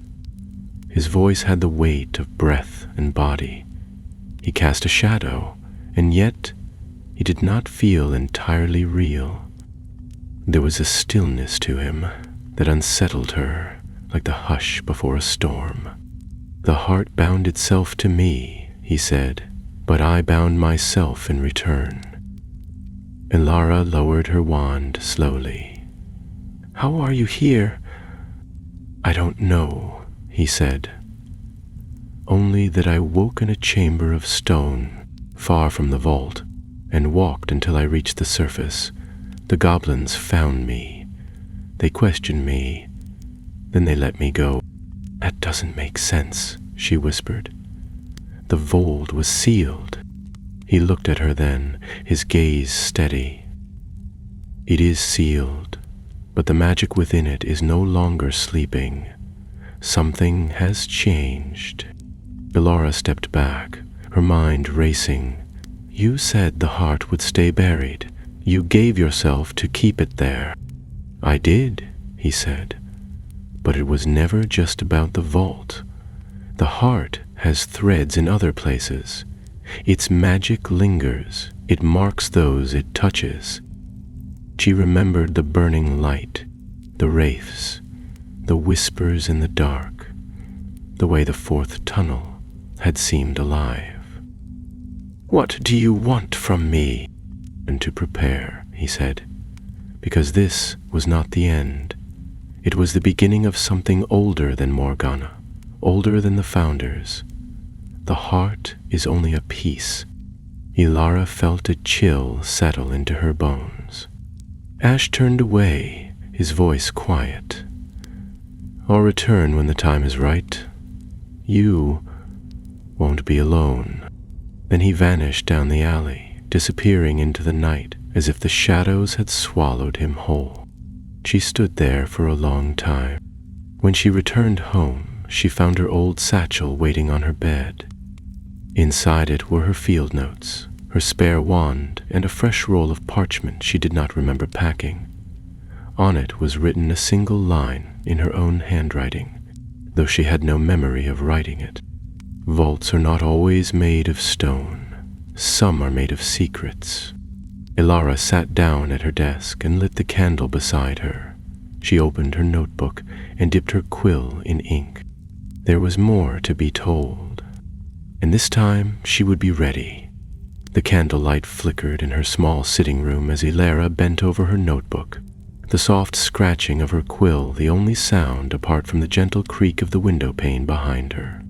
His voice had the weight of breath and body. He cast a shadow, and yet he did not feel entirely real. There was a stillness to him that unsettled her, like the hush before a storm. "The heart bound itself to me," he said, "but I bound myself in return." Elara lowered her wand slowly. "How are you here?" "I don't know," he said. "Only that I woke in a chamber of stone, far from the vault, and walked until I reached the surface. The goblins found me. They questioned me. Then they let me go." "That doesn't make sense," she whispered. "The vault was sealed." He looked at her then, his gaze steady. "It is sealed, but the magic within it is no longer sleeping. Something has changed. Elara stepped back, her mind racing. You said the heart would stay buried. You gave yourself to keep it there. I did, he said. But it was never just about the vault. The heart has threads in other places. Its magic lingers. It marks those it touches. She remembered the burning light, the wraiths, the whispers in the dark, the way the fourth tunnel had seemed alive. What do you want from me? And to prepare, he said, because this was not the end. It was the beginning of something older than Morgana, older than the founders. The heart is only a piece. Elara felt a chill settle into her bones. Ash turned away, his voice quiet. I'll return when the time is right. You won't be alone. Then he vanished down the alley, disappearing into the night as if the shadows had swallowed him whole. She stood there for a long time. When she returned home, she found her old satchel waiting on her bed. Inside it were her field notes, her spare wand, and a fresh roll of parchment she did not remember packing. On it was written a single line in her own handwriting, though she had no memory of writing it. Vaults are not always made of stone. Some are made of secrets. Elara sat down at her desk and lit the candle beside her. She opened her notebook and dipped her quill in ink. There was more to be told, and this time she would be ready. The candlelight flickered in her small sitting room as Elara bent over her notebook, the soft scratching of her quill the only sound apart from the gentle creak of the window pane behind her.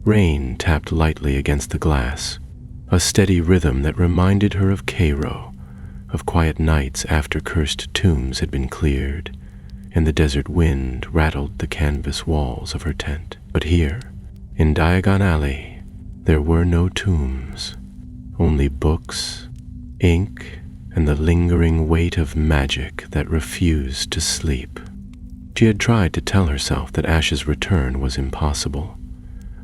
Rain tapped lightly against the glass, a steady rhythm that reminded her of Cairo, of quiet nights after cursed tombs had been cleared, and the desert wind rattled the canvas walls of her tent. But here, in Diagon Alley, there were no tombs, only books, ink, and the lingering weight of magic that refused to sleep. She had tried to tell herself that Ash's return was impossible,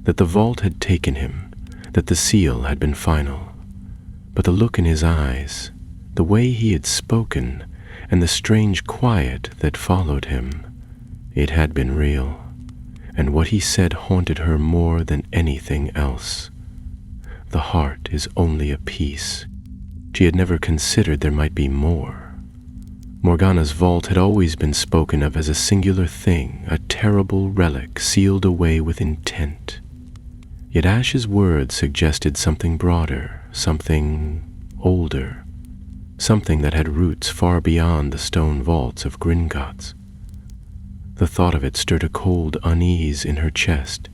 that the vault had taken him, that the seal had been final. But the look in his eyes, the way he had spoken, and the strange quiet that followed him, it had been real, and what he said haunted her more than anything else. The heart is only a piece. She had never considered there might be more. Morgana's vault had always been spoken of as a singular thing, a terrible relic sealed away with intent. Yet Ash's words suggested something broader, something older, something that had roots far beyond the stone vaults of Gringotts. The thought of it stirred a cold unease in her chest.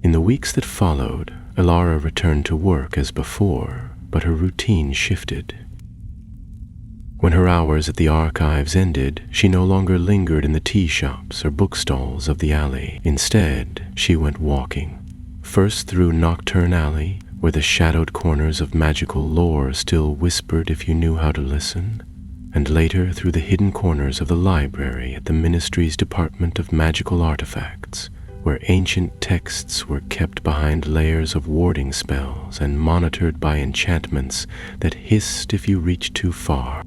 In the weeks that followed, Elara returned to work as before, but her routine shifted. When her hours at the archives ended, she no longer lingered in the tea shops or bookstalls of the alley. Instead, she went walking. First through Nocturne Alley, where the shadowed corners of magical lore still whispered if you knew how to listen, and later through the hidden corners of the library at the Ministry's Department of Magical Artifacts, where ancient texts were kept behind layers of warding spells and monitored by enchantments that hissed if you reached too far.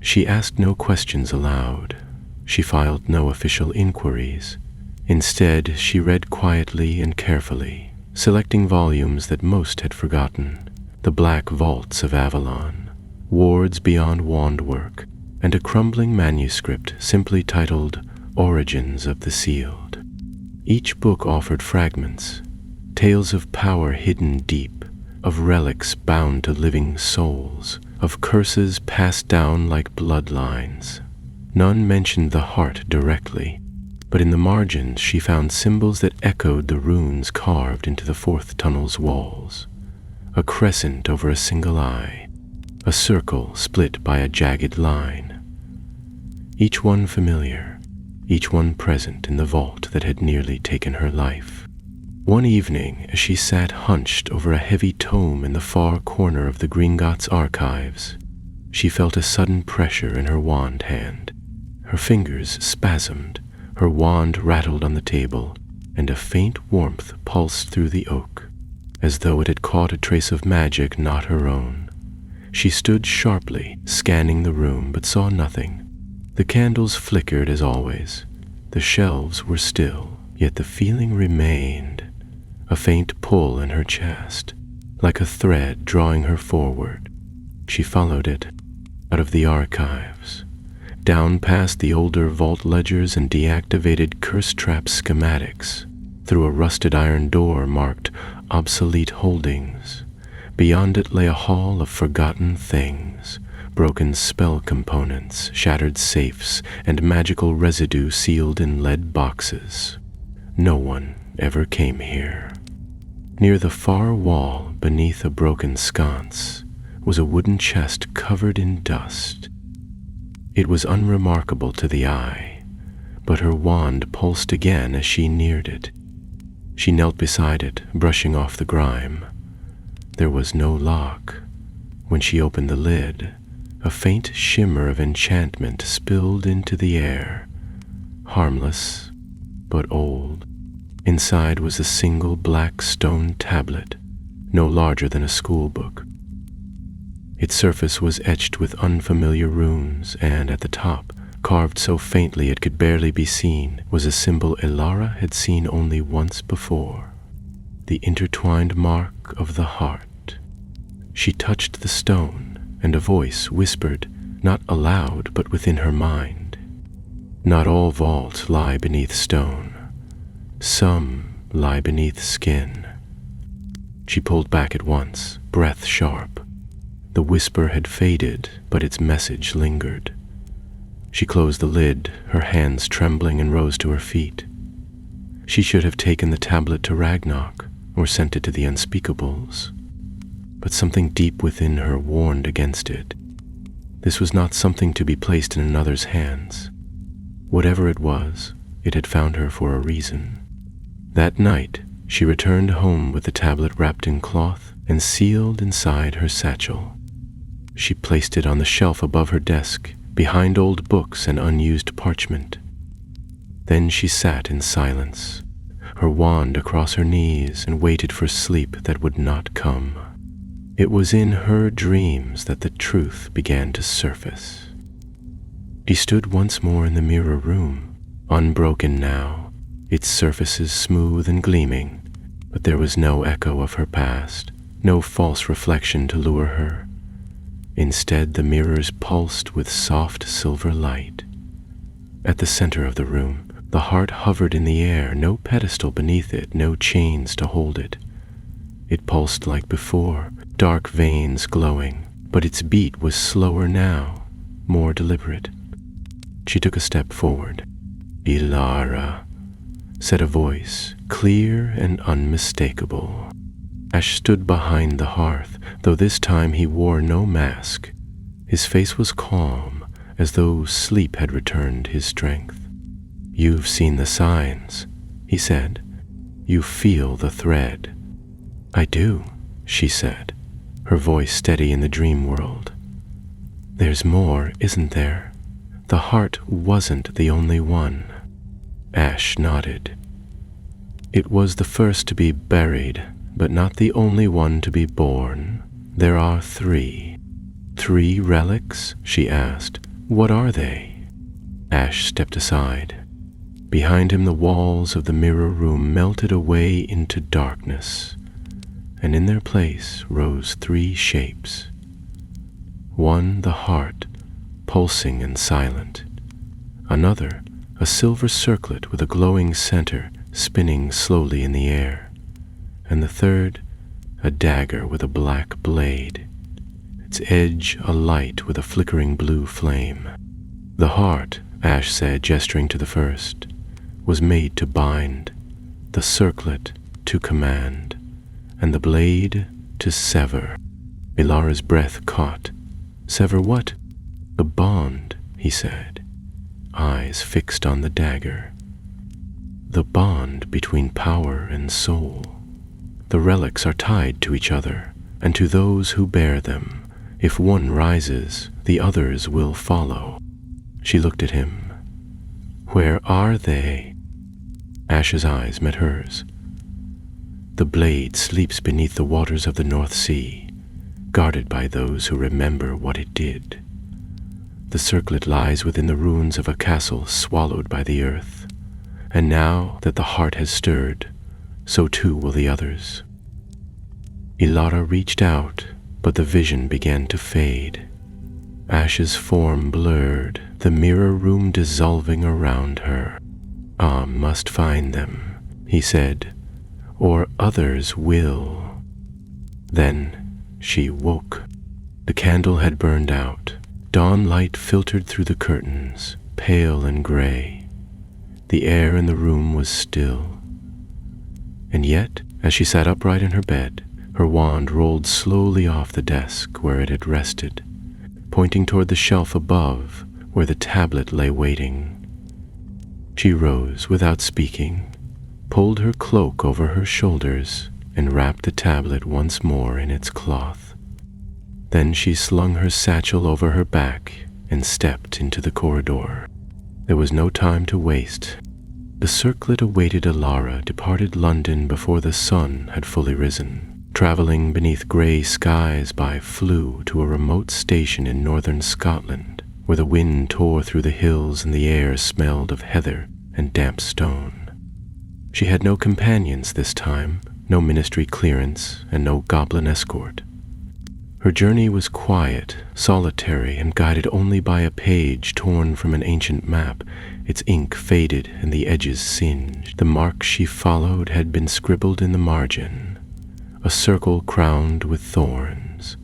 She asked no questions aloud. She filed no official inquiries. Instead, she read quietly and carefully, selecting volumes that most had forgotten: The Black Vaults of Avalon, Wards Beyond Wandwork, and a crumbling manuscript simply titled Origins of the Sealed. Each book offered fragments, tales of power hidden deep, of relics bound to living souls, of curses passed down like bloodlines. None mentioned the heart directly, but in the margins she found symbols that echoed the runes carved into the fourth tunnel's walls. A crescent over a single eye, a circle split by a jagged line. Each one familiar, each one present in the vault that had nearly taken her life. One evening, as she sat hunched over a heavy tome in the far corner of the Gringotts archives, she felt a sudden pressure in her wand hand. Her fingers spasmed, Her wand rattled on the table, and a faint warmth pulsed through the oak, as though it had caught a trace of magic not her own. She stood sharply, scanning the room, but saw nothing. The candles flickered as always. The shelves were still, yet the feeling remained, a faint pull in her chest, like a thread drawing her forward. She followed it, out of the archives, down past the older vault ledgers and deactivated curse-trap schematics, through a rusted iron door marked obsolete holdings. Beyond it lay a hall of forgotten things, broken spell components, shattered safes, and magical residue sealed in lead boxes. No one ever came here. Near the far wall, beneath a broken sconce, was a wooden chest covered in dust. It was unremarkable to the eye, but her wand pulsed again as she neared it. She knelt beside it, brushing off the grime. There was no lock. When she opened the lid, a faint shimmer of enchantment spilled into the air, harmless but old. Inside was a single black stone tablet, no larger than a schoolbook. Its surface was etched with unfamiliar runes, and at the top, carved so faintly it could barely be seen, was a symbol Elara had seen only once before, the intertwined mark of the heart. She touched the stone, and a voice whispered, not aloud but within her mind, "Not all vaults lie beneath stone. Some lie beneath skin." She pulled back at once, breath sharp. The whisper had faded, but its message lingered. She closed the lid, her hands trembling, and rose to her feet. She should have taken the tablet to Ragnarok, or sent it to the unspeakables. But something deep within her warned against it. This was not something to be placed in another's hands. Whatever it was, it had found her for a reason. That night, she returned home with the tablet wrapped in cloth and sealed inside her satchel. She placed it on the shelf above her desk, behind old books and unused parchment. Then she sat in silence, her wand across her knees, and waited for sleep that would not come. It was in her dreams that the truth began to surface. She stood once more in the mirror room, unbroken now, its surfaces smooth and gleaming, but there was no echo of her past, no false reflection to lure her. Instead, the mirrors pulsed with soft silver light. At the center of the room, the heart hovered in the air, no pedestal beneath it, no chains to hold it. It pulsed like before, dark veins glowing, but its beat was slower now, more deliberate. She took a step forward. "Elara," said a voice, clear and unmistakable. Ash stood behind the hearth, though this time he wore no mask. His face was calm, as though sleep had returned his strength. "You've seen the signs," he said. "You feel the thread." "I do," she said, her voice steady in the dream world. "There's more, isn't there? The heart wasn't the only one." Ash nodded. "It was the first to be buried, but not the only one to be born. There are 3. 3 relics?" she asked. "What are they?" Ash stepped aside. Behind him, the walls of the mirror room melted away into darkness, and in their place rose 3 shapes. One, the heart, pulsing and silent. Another, a silver circlet with a glowing center spinning slowly in the air. And the third, a dagger with a black blade, its edge alight with a flickering blue flame. "The heart," Ash said, gesturing to the first, "was made to bind, the circlet to command, and the blade to sever." Elara's breath caught. "Sever what?" "The bond," he said, eyes fixed on the dagger. "The bond between power and soul. The relics are tied to each other, and to those who bear them. If one rises, the others will follow." She looked at him. Where are they? Ash's eyes met hers. The blade sleeps beneath the waters of the North Sea, guarded by those who remember what it did. The circlet lies within the ruins of a castle swallowed by the earth, and now that the heart has stirred, so too will the others. Ilara reached out, but the vision began to fade. Ash's form blurred, the mirror room dissolving around her. Must find them, he said, or others will. Then she woke. The candle had burned out. Dawn light filtered through the curtains, pale and gray. The air in the room was still. And yet, as she sat upright in her bed, her wand rolled slowly off the desk where it had rested, pointing toward the shelf above where the tablet lay waiting. She rose without speaking, pulled her cloak over her shoulders, and wrapped the tablet once more in its cloth. Then she slung her satchel over her back and stepped into the corridor. There was no time to waste. The circlet awaited Ilara departed London before the sun had fully risen. Traveling beneath grey skies by flew to a remote station in northern Scotland, where the wind tore through the hills and the air smelled of heather and damp stone. She had no companions this time, no ministry clearance, and no goblin escort. Her journey was quiet, solitary, and guided only by a page torn from an ancient map, its ink faded and the edges singed. The mark she followed had been scribbled in the margin, a circle crowned with thorns,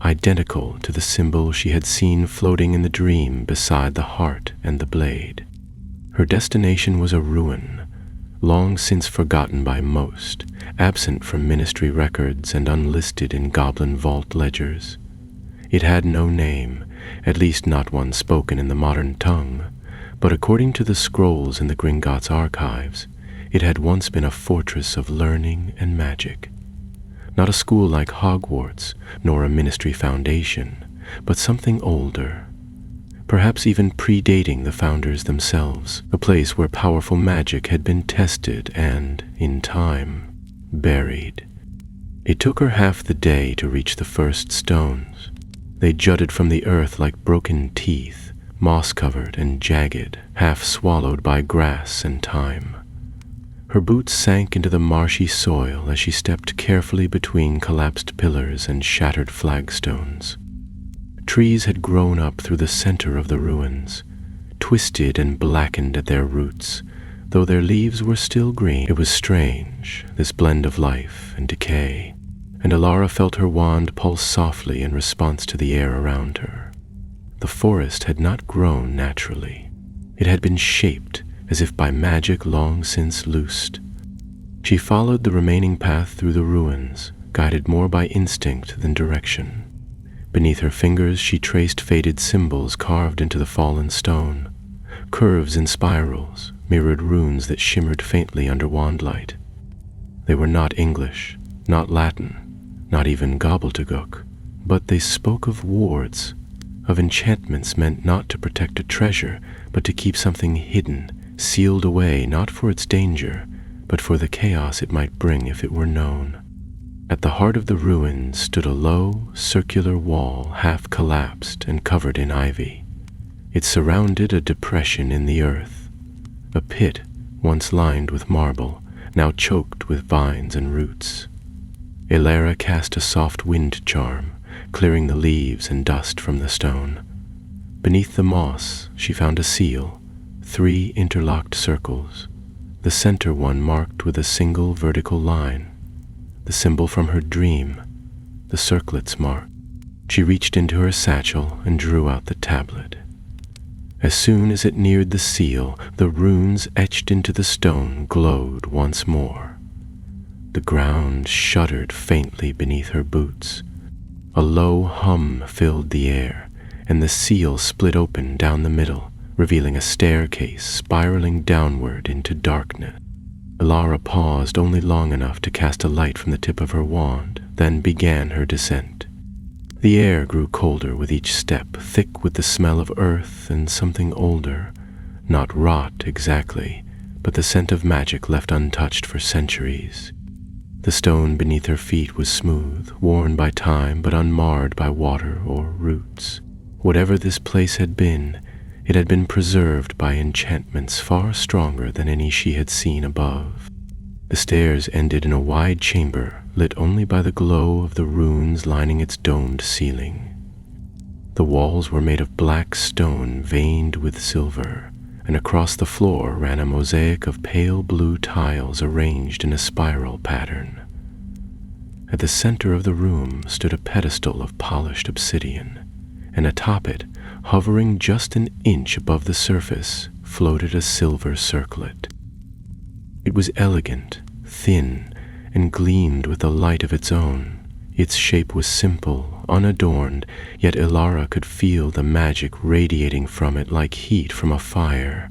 identical to the symbol she had seen floating in the dream beside the heart and the blade. Her destination was a ruin, long since forgotten by most, absent from ministry records and unlisted in goblin vault ledgers. It had no name, at least not one spoken in the modern tongue, but according to the scrolls in the Gringotts archives, it had once been a fortress of learning and magic. Not a school like Hogwarts, nor a ministry foundation, but something older, perhaps even predating the founders themselves, a place where powerful magic had been tested and, in time, buried. It took her half the day to reach the first stones. They jutted from the earth like broken teeth, moss-covered and jagged, half swallowed by grass and time. Her boots sank into the marshy soil as she stepped carefully between collapsed pillars and shattered flagstones. Trees had grown up through the center of the ruins, twisted and blackened at their roots, though their leaves were still green. It was strange, this blend of life and decay, and Ilara felt her wand pulse softly in response to the air around her. The forest had not grown naturally. It had been shaped as if by magic long since loosed. She followed the remaining path through the ruins, guided more by instinct than direction. Beneath her fingers she traced faded symbols carved into the fallen stone. Curves and spirals mirrored runes that shimmered faintly under wandlight. They were not English, not Latin, not even gobbledygook, but they spoke of wards, of enchantments meant not to protect a treasure, but to keep something hidden, sealed away not for its danger, but for the chaos it might bring if it were known. At the heart of the ruins stood a low, circular wall half collapsed and covered in ivy. It surrounded a depression in the earth, a pit once lined with marble, now choked with vines and roots. Ilara cast a soft wind charm, clearing the leaves and dust from the stone. Beneath the moss she found a seal, 3 interlocked circles, the center one marked with a single vertical line, the symbol from her dream, the circlet's mark. She reached into her satchel and drew out the tablet. As soon as it neared the seal, the runes etched into the stone glowed once more. The ground shuddered faintly beneath her boots. A low hum filled the air, and the seal split open down the middle, revealing a staircase spiraling downward into darkness. Ilara paused only long enough to cast a light from the tip of her wand, then began her descent. The air grew colder with each step, thick with the smell of earth and something older, Not rot exactly, but the scent of magic left untouched for centuries. The stone beneath her feet was smooth, worn by time but unmarred by water or roots. Whatever this place had been, it had been preserved by enchantments far stronger than any she had seen above. The stairs ended in a wide chamber, lit only by the glow of the runes lining its domed ceiling. The walls were made of black stone veined with silver, and across the floor ran a mosaic of pale blue tiles arranged in a spiral pattern. At the center of the room stood a pedestal of polished obsidian, and atop it, hovering just an inch above the surface, floated a silver circlet. It was elegant, thin, and gleamed with a light of its own. Its shape was simple, unadorned, yet Ilara could feel the magic radiating from it like heat from a fire.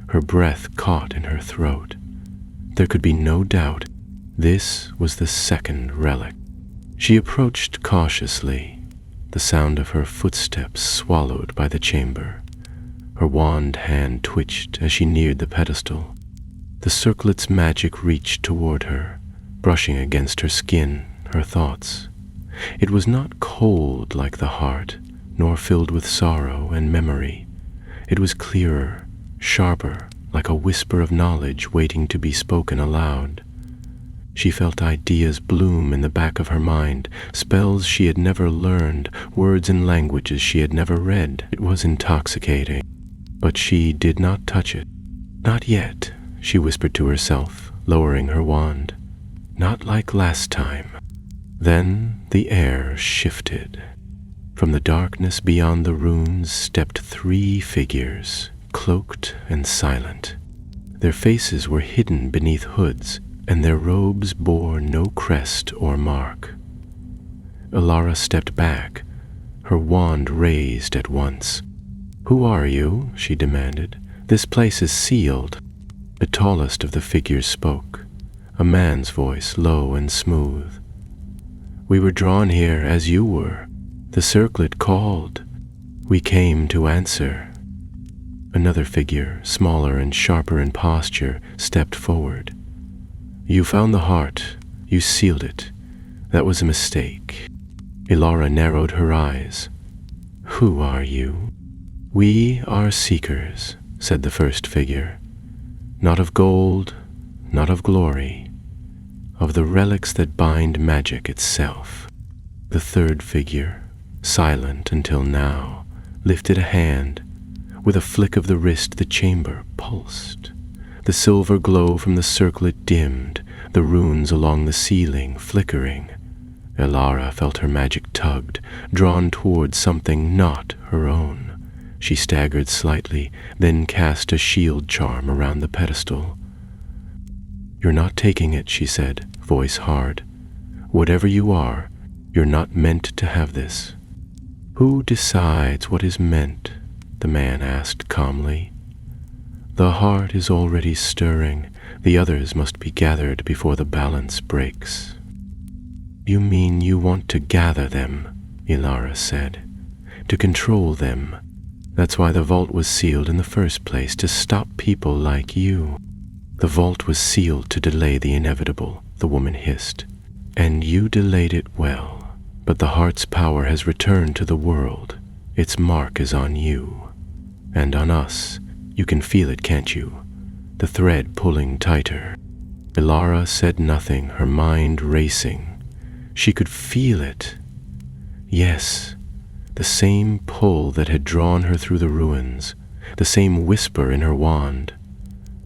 Her breath caught in her throat. There could be no doubt this was the second relic. She approached cautiously, the sound of her footsteps swallowed by the chamber. Her wand hand twitched as she neared the pedestal. The circlet's magic reached toward her, brushing against her skin, her thoughts. It was not cold like the heart, nor filled with sorrow and memory. It was clearer, sharper, like a whisper of knowledge waiting to be spoken aloud. She felt ideas bloom in the back of her mind, spells she had never learned, words and languages she had never read. It was intoxicating, but she did not touch it. Not yet, she whispered to herself, lowering her wand. Not like last time. Then the air shifted. From the darkness beyond the runes stepped 3 figures, cloaked and silent. Their faces were hidden beneath hoods, and their robes bore no crest or mark. Ilara stepped back, her wand raised at once. "Who are you?" she demanded. "This place is sealed." The tallest of the figures spoke, a man's voice, low and smooth. "We were drawn here as you were. The circlet called. We came to answer." Another figure, smaller and sharper in posture, stepped forward. "You found the heart. You sealed it. That was a mistake." Ilara narrowed her eyes. "Who are you?" "We are seekers," said the first figure. "Not of gold, not of glory, of the relics that bind magic itself." The third figure, silent until now, lifted a hand. With a flick of the wrist, the chamber pulsed. The silver glow from the circlet dimmed, the runes along the ceiling flickering. Ilara felt her magic tugged, drawn towards something not her own. She staggered slightly, then cast a shield charm around the pedestal. "You're not taking it," she said, voice hard. "Whatever you are, you're not meant to have this." "Who decides what is meant?" the man asked calmly. "The heart is already stirring. The others must be gathered before the balance breaks." "You mean you want to gather them," Ilara said. "To control them. That's why the vault was sealed in the first place, to stop people like you." "The vault was sealed to delay the inevitable," the woman hissed. "And you delayed it well. But the heart's power has returned to the world. Its mark is on you. And on us. You can feel it, can't you? The thread pulling tighter." Ilara said nothing, her mind racing. She could feel it. Yes, the same pull that had drawn her through the ruins, the same whisper in her wand.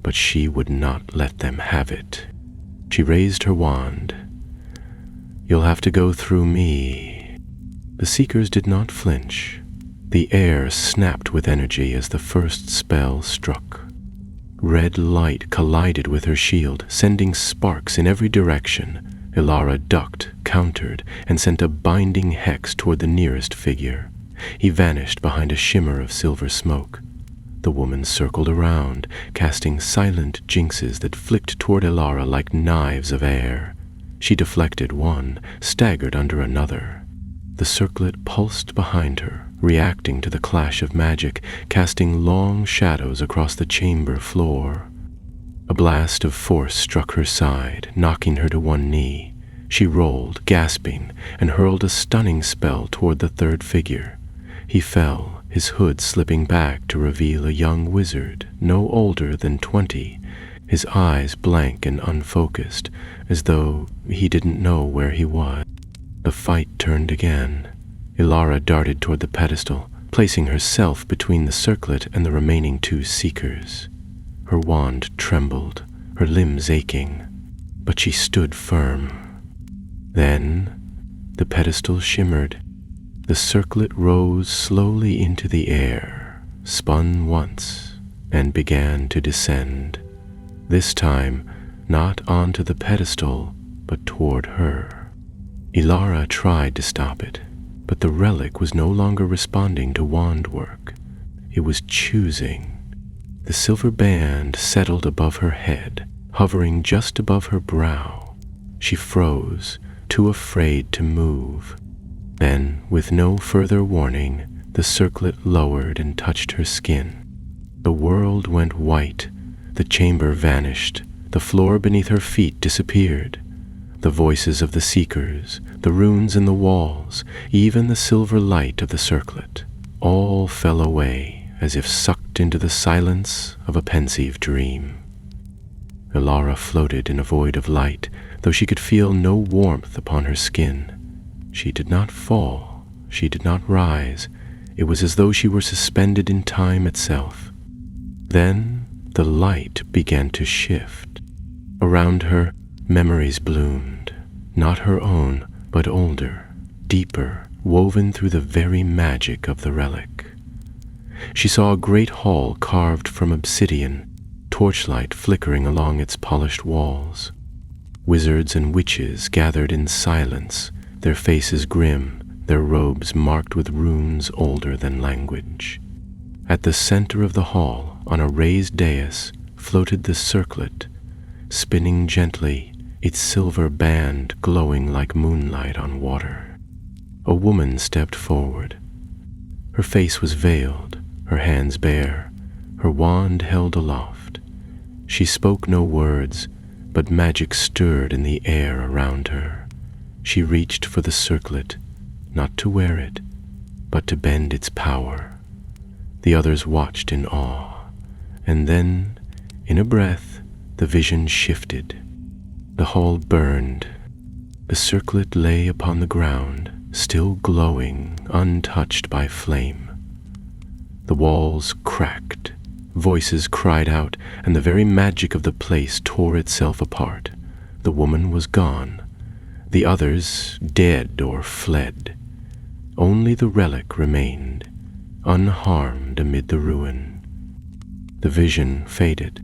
But she would not let them have it. She raised her wand. "You'll have to go through me." The seekers did not flinch. The air snapped with energy as the first spell struck. Red light collided with her shield, sending sparks in every direction. Ilara ducked, countered, and sent a binding hex toward the nearest figure. He vanished behind a shimmer of silver smoke. The woman circled around, casting silent jinxes that flicked toward Ilara like knives of air. She deflected one, staggered under another. The circlet pulsed behind her, reacting to the clash of magic, casting long shadows across the chamber floor. A blast of force struck her side, knocking her to one knee. She rolled, gasping, and hurled a stunning spell toward the third figure. He fell, his hood slipping back to reveal a young wizard, no older than 20, his eyes blank and unfocused, as though he didn't know where he was. The fight turned again. Ilara darted toward the pedestal, placing herself between the circlet and the remaining 2 seekers. Her wand trembled, her limbs aching, but she stood firm. Then the pedestal shimmered. The circlet rose slowly into the air, spun once, and began to descend. This time, not onto the pedestal, but toward her. Ilara tried to stop it, but the relic was no longer responding to wand work. It was choosing. The silver band settled above her head, hovering just above her brow. She froze, too afraid to move. Then, with no further warning, the circlet lowered and touched her skin. The world went white. The chamber vanished. The floor beneath her feet disappeared. The voices of the seekers, the runes in the walls, even the silver light of the circlet, all fell away as if sucked into the silence of a pensive dream. Ilara floated in a void of light, though she could feel no warmth upon her skin. She did not fall. She did not rise. It was as though she were suspended in time itself. Then the light began to shift. Around her, memories bloomed, not her own, but older, deeper, woven through the very magic of the relic. She saw a great hall carved from obsidian, torchlight flickering along its polished walls. Wizards and witches gathered in silence, their faces grim, their robes marked with runes older than language. At the center of the hall, on a raised dais, floated the circlet, spinning gently, its silver band glowing like moonlight on water. A woman stepped forward. Her face was veiled, her hands bare, her wand held aloft. She spoke no words, but magic stirred in the air around her. She reached for the circlet, not to wear it, but to bend its power. The others watched in awe, and then, in a breath, the vision shifted. The hall burned. The circlet lay upon the ground, still glowing, untouched by flame. The walls cracked, voices cried out, and the very magic of the place tore itself apart. The woman was gone. The others dead or fled. Only the relic remained, unharmed amid the ruin. The vision faded.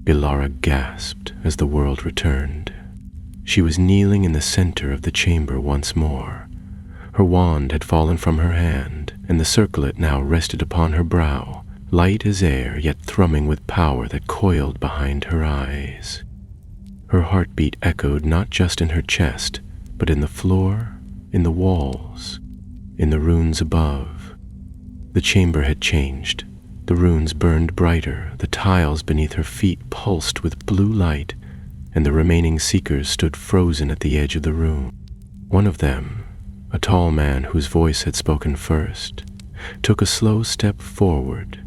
Ilara gasped as the world returned. She was kneeling in the center of the chamber once more. Her wand had fallen from her hand, and the circlet now rested upon her brow, light as air, yet thrumming with power that coiled behind her eyes. Her heartbeat echoed not just in her chest, but in the floor, in the walls, in the runes above. The chamber had changed. The runes burned brighter, the tiles beneath her feet pulsed with blue light, and the remaining seekers stood frozen at the edge of the room. One of them, a tall man whose voice had spoken first, took a slow step forward.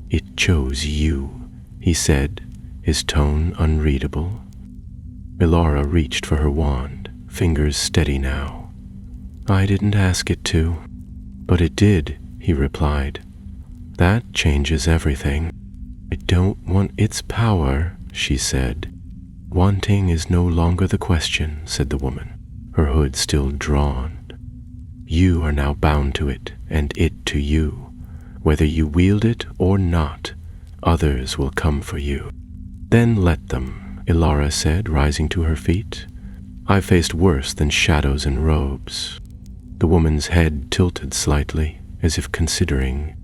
"It chose you," he said, his tone unreadable. Ilara reached for her wand, fingers steady now. "I didn't ask it to." "But it did," he replied. "That changes everything." "I don't want its power," she said. "Wanting is no longer the question," said the woman, her hood still drawn. "You are now bound to it, and it to you. Whether you wield it or not, others will come for you." "Then let them," Ilara said, rising to her feet. "I've faced worse than shadows and robes." The woman's head tilted slightly, as if considering.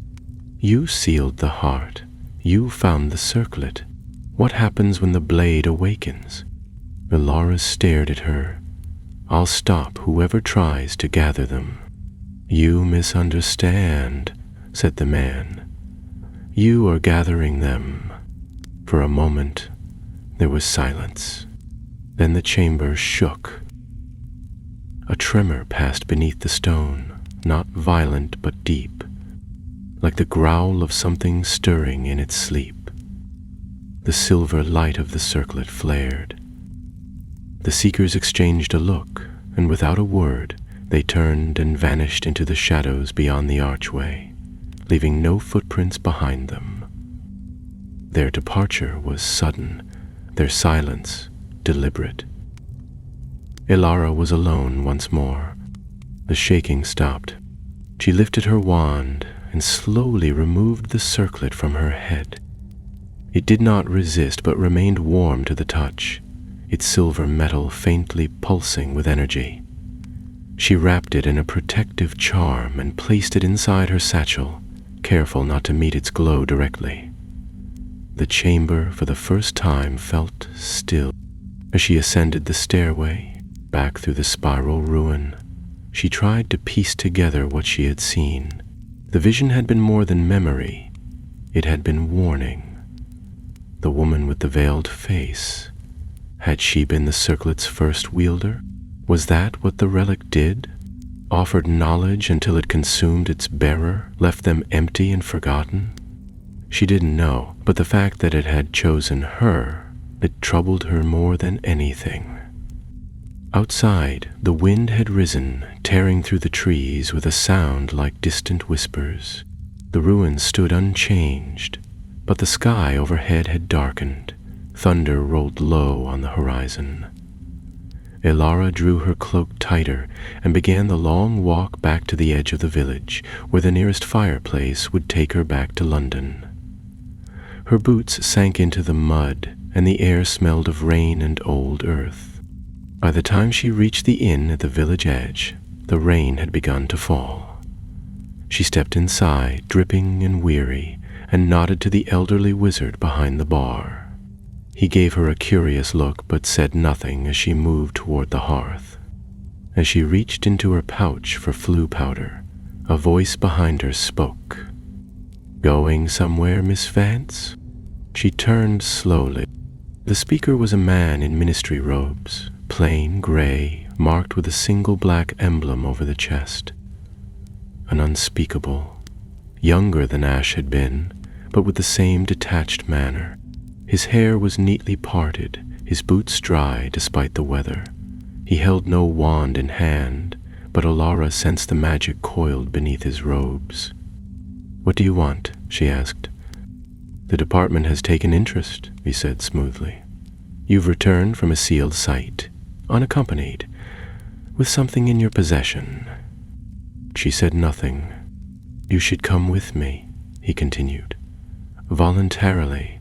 "You sealed the heart. You found the circlet. What happens when the blade awakens?" Ilara stared at her. "I'll stop whoever tries to gather them." "You misunderstand," said the man. "You are gathering them." For a moment, there was silence. Then the chamber shook. A tremor passed beneath the stone, not violent but deep, like the growl of something stirring in its sleep. The silver light of the circlet flared. The seekers exchanged a look, and without a word, they turned and vanished into the shadows beyond the archway, leaving no footprints behind them. Their departure was sudden, their silence deliberate. Elara was alone once more. The shaking stopped. She lifted her wand and slowly removed the circlet from her head. It did not resist but remained warm to the touch, its silver metal faintly pulsing with energy. She wrapped it in a protective charm and placed it inside her satchel, careful not to meet its glow directly. The chamber for the first time felt still. As she ascended the stairway, back through the spiral ruin, she tried to piece together what she had seen. The vision had been more than memory. It had been warning. The woman with the veiled face. Had she been the circlet's first wielder? Was that what the relic did? Offered knowledge until it consumed its bearer, left them empty and forgotten? She didn't know, but the fact that it had chosen her, it troubled her more than anything. Outside, the wind had risen, tearing through the trees with a sound like distant whispers. The ruins stood unchanged, but the sky overhead had darkened. Thunder rolled low on the horizon. Elara drew her cloak tighter and began the long walk back to the edge of the village, where the nearest fireplace would take her back to London. Her boots sank into the mud, and the air smelled of rain and old earth. By the time she reached the inn at the village edge, the rain had begun to fall. She stepped inside, dripping and weary, and nodded to the elderly wizard behind the bar. He gave her a curious look but said nothing as she moved toward the hearth. As she reached into her pouch for flue powder, a voice behind her spoke. "Going somewhere, Miss Vance?" She turned slowly. The speaker was a man in ministry robes, plain gray, marked with a single black emblem over the chest. An unspeakable, younger than Ash had been, but with the same detached manner. His hair was neatly parted, his boots dry despite the weather. He held no wand in hand, but Elara sensed the magic coiled beneath his robes. "What do you want?" she asked. "The department has taken interest," he said smoothly. "You've returned from a sealed site, unaccompanied, with something in your possession." She said nothing. "You should come with me," he continued. "Voluntarily.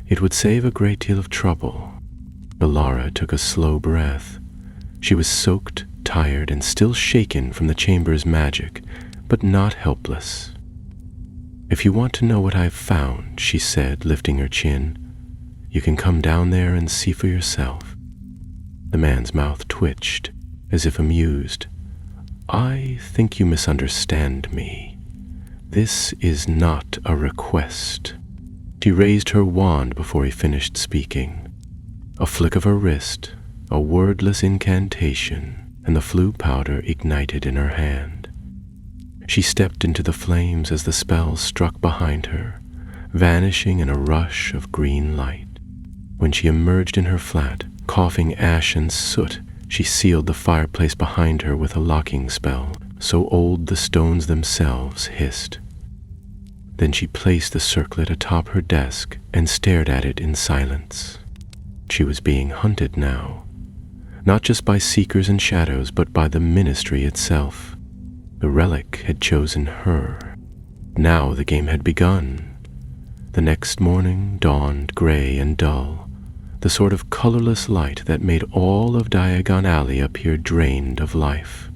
It would save a great deal of trouble." Elara took a slow breath. She was soaked, tired, and still shaken from the chamber's magic, but not helpless. "If you want to know what I've found," she said, lifting her chin, "you can come down there and see for yourself." The man's mouth twitched, as if amused. "I think you misunderstand me. This is not a request." She raised her wand before he finished speaking. A flick of her wrist, a wordless incantation, and the flue powder ignited in her hand. She stepped into the flames as the spell struck behind her, vanishing in a rush of green light. When she emerged in her flat, coughing ash and soot, she sealed the fireplace behind her with a locking spell, so old the stones themselves hissed. Then she placed the circlet atop her desk and stared at it in silence. She was being hunted now, not just by seekers and shadows, but by the ministry itself. The relic had chosen her. Now the game had begun. The next morning dawned gray and dull, the sort of colorless light that made all of Diagon Alley appear drained of life.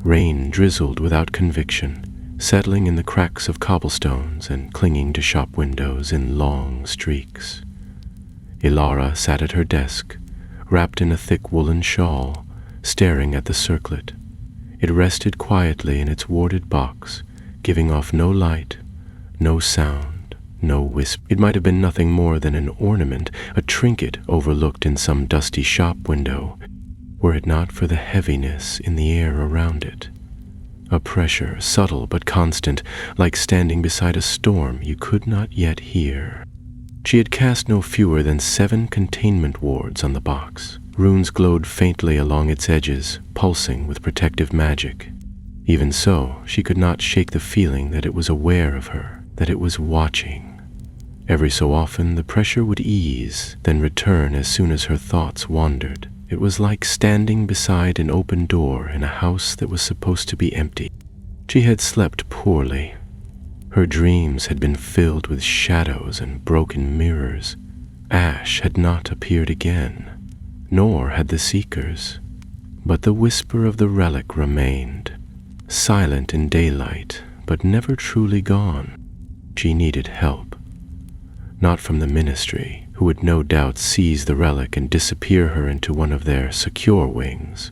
Rain drizzled without conviction, settling in the cracks of cobblestones and clinging to shop windows in long streaks. Elara sat at her desk, wrapped in a thick woolen shawl, staring at the circlet. It rested quietly in its warded box, giving off no light, no sound, no whisper. It might have been nothing more than an ornament, a trinket overlooked in some dusty shop window, were it not for the heaviness in the air around it. A pressure, subtle but constant, like standing beside a storm you could not yet hear. She had cast no fewer than 7 containment wards on the box. Runes glowed faintly along its edges, pulsing with protective magic. Even so, she could not shake the feeling that it was aware of her, that it was watching. Every so often the pressure would ease, then return as soon as her thoughts wandered. It was like standing beside an open door in a house that was supposed to be empty. She had slept poorly. Her dreams had been filled with shadows and broken mirrors. Ash had not appeared again, nor had the Seekers. But the whisper of the relic remained, silent in daylight, but never truly gone. She needed help. Not from the Ministry, who would no doubt seize the relic and disappear her into one of their secure wings,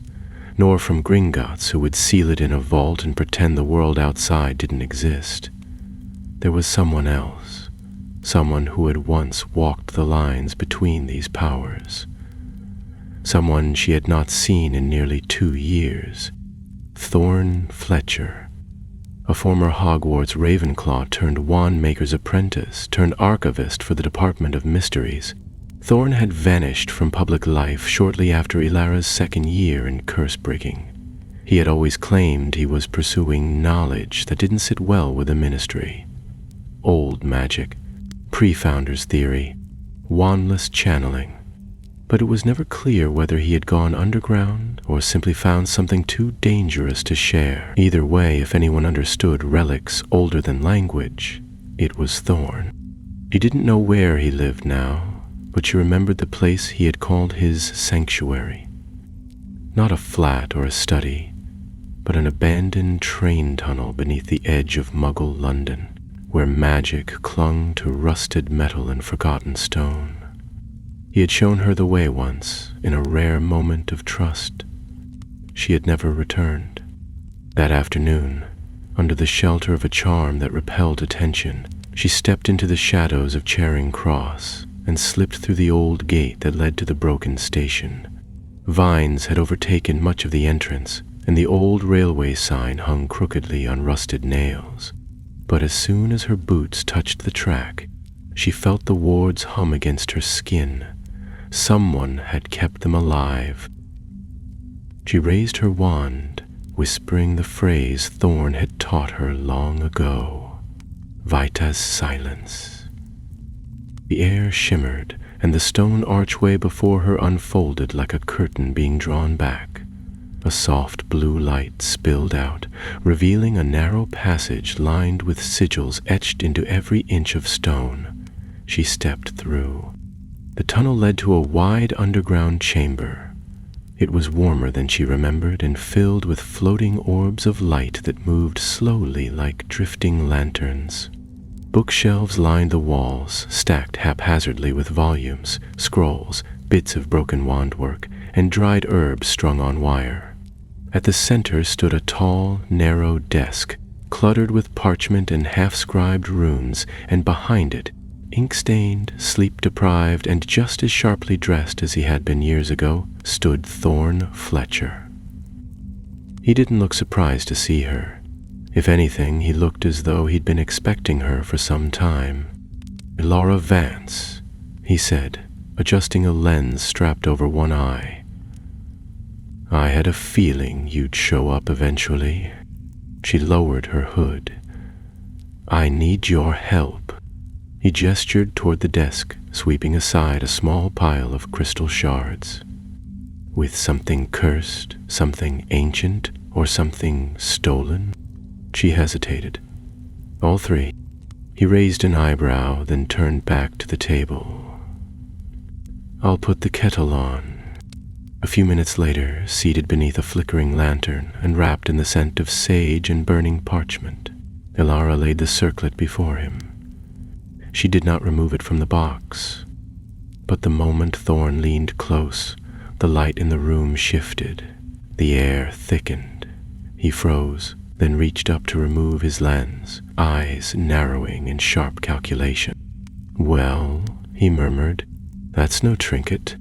nor from Gringotts, who would seal it in a vault and pretend the world outside didn't exist. There was someone else, someone who had once walked the lines between these powers. Someone she had not seen in nearly 2 years. Thorn Fletcher, a former Hogwarts Ravenclaw turned wand-maker's apprentice, turned archivist for the Department of Mysteries. Thorn had vanished from public life shortly after Ilara's 2nd year in curse-breaking. He had always claimed he was pursuing knowledge that didn't sit well with the Ministry. Old magic, pre-Founder's theory, wandless channeling. But it was never clear whether he had gone underground or simply found something too dangerous to share. Either way, if anyone understood relics older than language, it was Thorn. She didn't know where he lived now, but she remembered the place he had called his sanctuary. Not a flat or a study, but an abandoned train tunnel beneath the edge of Muggle London, where magic clung to rusted metal and forgotten stone. He had shown her the way once, in a rare moment of trust. She had never returned. That afternoon, under the shelter of a charm that repelled attention, she stepped into the shadows of Charing Cross and slipped through the old gate that led to the broken station. Vines had overtaken much of the entrance, and the old railway sign hung crookedly on rusted nails. But as soon as her boots touched the track, she felt the wards hum against her skin. Someone had kept them alive. She raised her wand, whispering the phrase Thorn had taught her long ago. Vita's silence. The air shimmered, and the stone archway before her unfolded like a curtain being drawn back. A soft blue light spilled out, revealing a narrow passage lined with sigils etched into every inch of stone. She stepped through. The tunnel led to a wide underground chamber. It was warmer than she remembered and filled with floating orbs of light that moved slowly like drifting lanterns. Bookshelves lined the walls, stacked haphazardly with volumes, scrolls, bits of broken wandwork, and dried herbs strung on wire. At the center stood a tall, narrow desk, cluttered with parchment and half-scribed runes, and behind it, ink-stained, sleep-deprived, and just as sharply dressed as he had been years ago, stood Thorn Fletcher. He didn't look surprised to see her. If anything, he looked as though he'd been expecting her for some time. "Ilara Vance," he said, adjusting a lens strapped over one eye. "I had a feeling you'd show up eventually." She lowered her hood. "I need your help." He gestured toward the desk, sweeping aside a small pile of crystal shards. "With something cursed, something ancient, or something stolen?" She hesitated. "All 3. He raised an eyebrow, then turned back to the table. "I'll put the kettle on." A few minutes later, seated beneath a flickering lantern and wrapped in the scent of sage and burning parchment, Ilara laid the circlet before him. She did not remove it from the box, but the moment Thorn leaned close, the light in the room shifted, the air thickened. He froze, then reached up to remove his lens, eyes narrowing in sharp calculation. "Well," he murmured, "that's no trinket."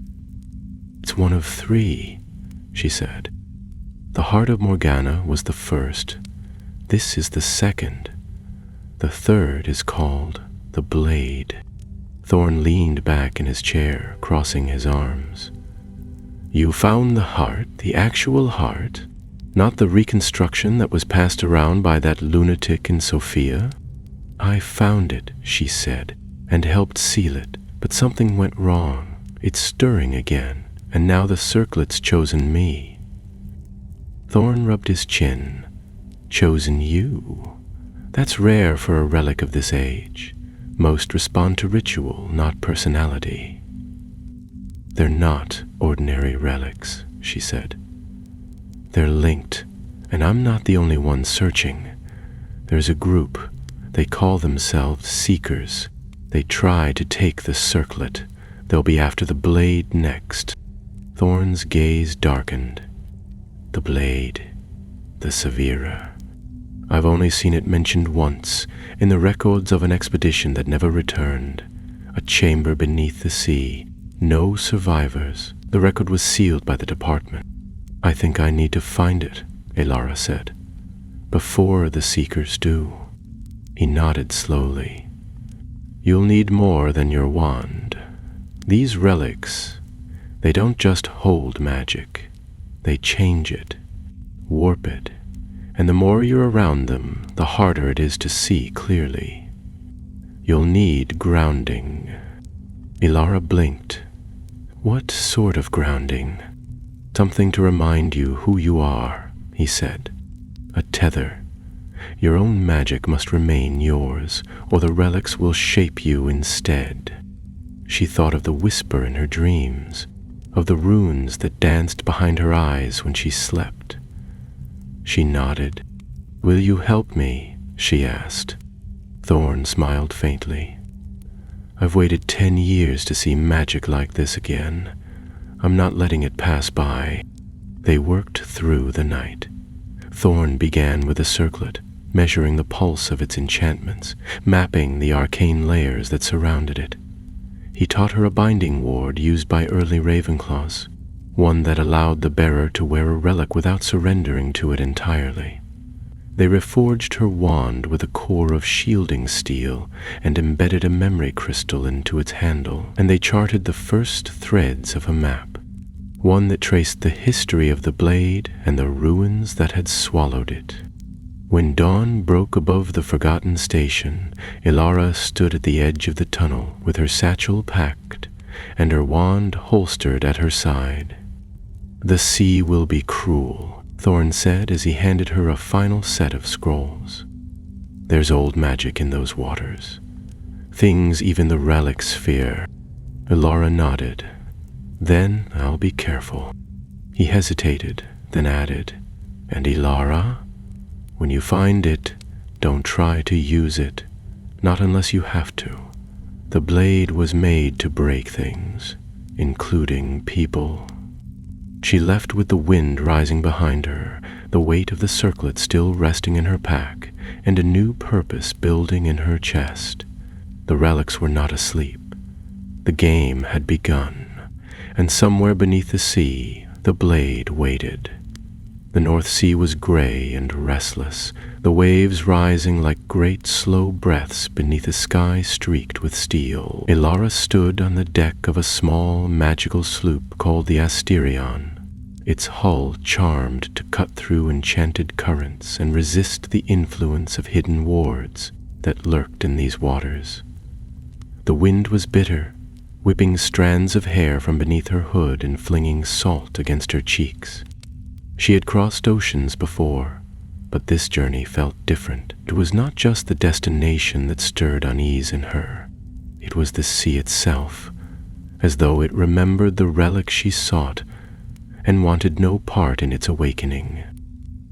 "It's one of 3, she said. "The Heart of Morgana was the first. This is the second. The third is called the Blade." Thorn leaned back in his chair, crossing his arms. "You found the heart, the actual heart? Not the reconstruction that was passed around by that lunatic in Sofia?" "I found it," she said, "and helped seal it, but something went wrong. It's stirring again, and now the circlet's chosen me." Thorn rubbed his chin. "Chosen you? That's rare for a relic of this age. Most respond to ritual, not personality." "They're not ordinary relics," she said. "They're linked, and I'm not the only one searching. There's a group. They call themselves Seekers. They try to take the circlet. They'll be after the Blade next." Thorn's gaze darkened. "The Blade, the Severa. I've only seen it mentioned once, in the records of an expedition that never returned. A chamber beneath the sea. No survivors. The record was sealed by the department." "I think I need to find it," Elara said, "before the Seekers do." He nodded slowly. "You'll need more than your wand. These relics, they don't just hold magic. They change it, warp it, and the more you're around them, the harder it is to see clearly. You'll need grounding." Elara blinked. "What sort of grounding?" "Something to remind you who you are," he said. "A tether. Your own magic must remain yours, or the relics will shape you instead." She thought of the whisper in her dreams, of the runes that danced behind her eyes when she slept. She nodded. "Will you help me?" she asked. Thorn smiled faintly. "I've waited 10 years to see magic like this again. I'm not letting it pass by." They worked through the night. Thorn began with the circlet, measuring the pulse of its enchantments, mapping the arcane layers that surrounded it. He taught her a binding ward used by early Ravenclaws, one that allowed the bearer to wear a relic without surrendering to it entirely. They reforged her wand with a core of shielding steel and embedded a memory crystal into its handle, and they charted the first threads of a map, one that traced the history of the blade and the ruins that had swallowed it. When dawn broke above the forgotten station, Elara stood at the edge of the tunnel with her satchel packed and her wand holstered at her side. "The sea will be cruel," Thorn said as he handed her a final set of scrolls. "There's old magic in those waters. Things even the relics fear." Elara nodded. "Then I'll be careful." He hesitated, then added, "And Elara? When you find it, don't try to use it, not unless you have to. The blade was made to break things, including people." She left with the wind rising behind her, the weight of the circlet still resting in her pack, and a new purpose building in her chest. The relics were not asleep. The game had begun, and somewhere beneath the sea, the blade waited. The North Sea was gray and restless, the waves rising like great slow breaths beneath a sky streaked with steel. Elara stood on the deck of a small magical sloop called the Asterion, its hull charmed to cut through enchanted currents and resist the influence of hidden wards that lurked in these waters. The wind was bitter, whipping strands of hair from beneath her hood and flinging salt against her cheeks. She had crossed oceans before, but this journey felt different. It was not just the destination that stirred unease in her. It was the sea itself, as though it remembered the relic she sought and wanted no part in its awakening.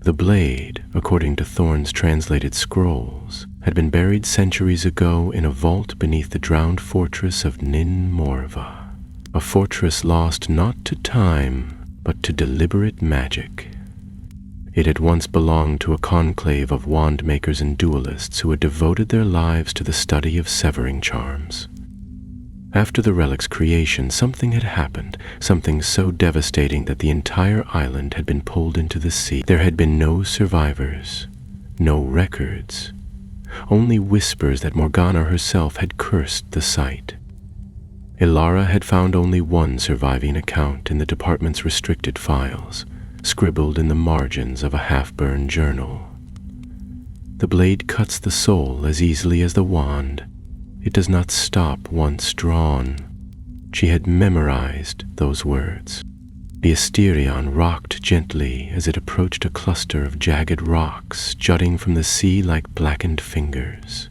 The blade, according to Thorn's translated scrolls, had been buried centuries ago in a vault beneath the drowned fortress of Nin Morva, a fortress lost not to time, but to deliberate magic. It had once belonged to a conclave of wand makers and duelists who had devoted their lives to the study of severing charms. After the relic's creation, something had happened, something so devastating that the entire island had been pulled into the sea. There had been no survivors, no records, only whispers that Morgana herself had cursed the site. Ilara had found only one surviving account in the department's restricted files, scribbled in the margins of a half-burned journal. The blade cuts the soul as easily as the wand. It does not stop once drawn. She had memorized those words. The Asterion rocked gently as it approached a cluster of jagged rocks jutting from the sea like blackened fingers.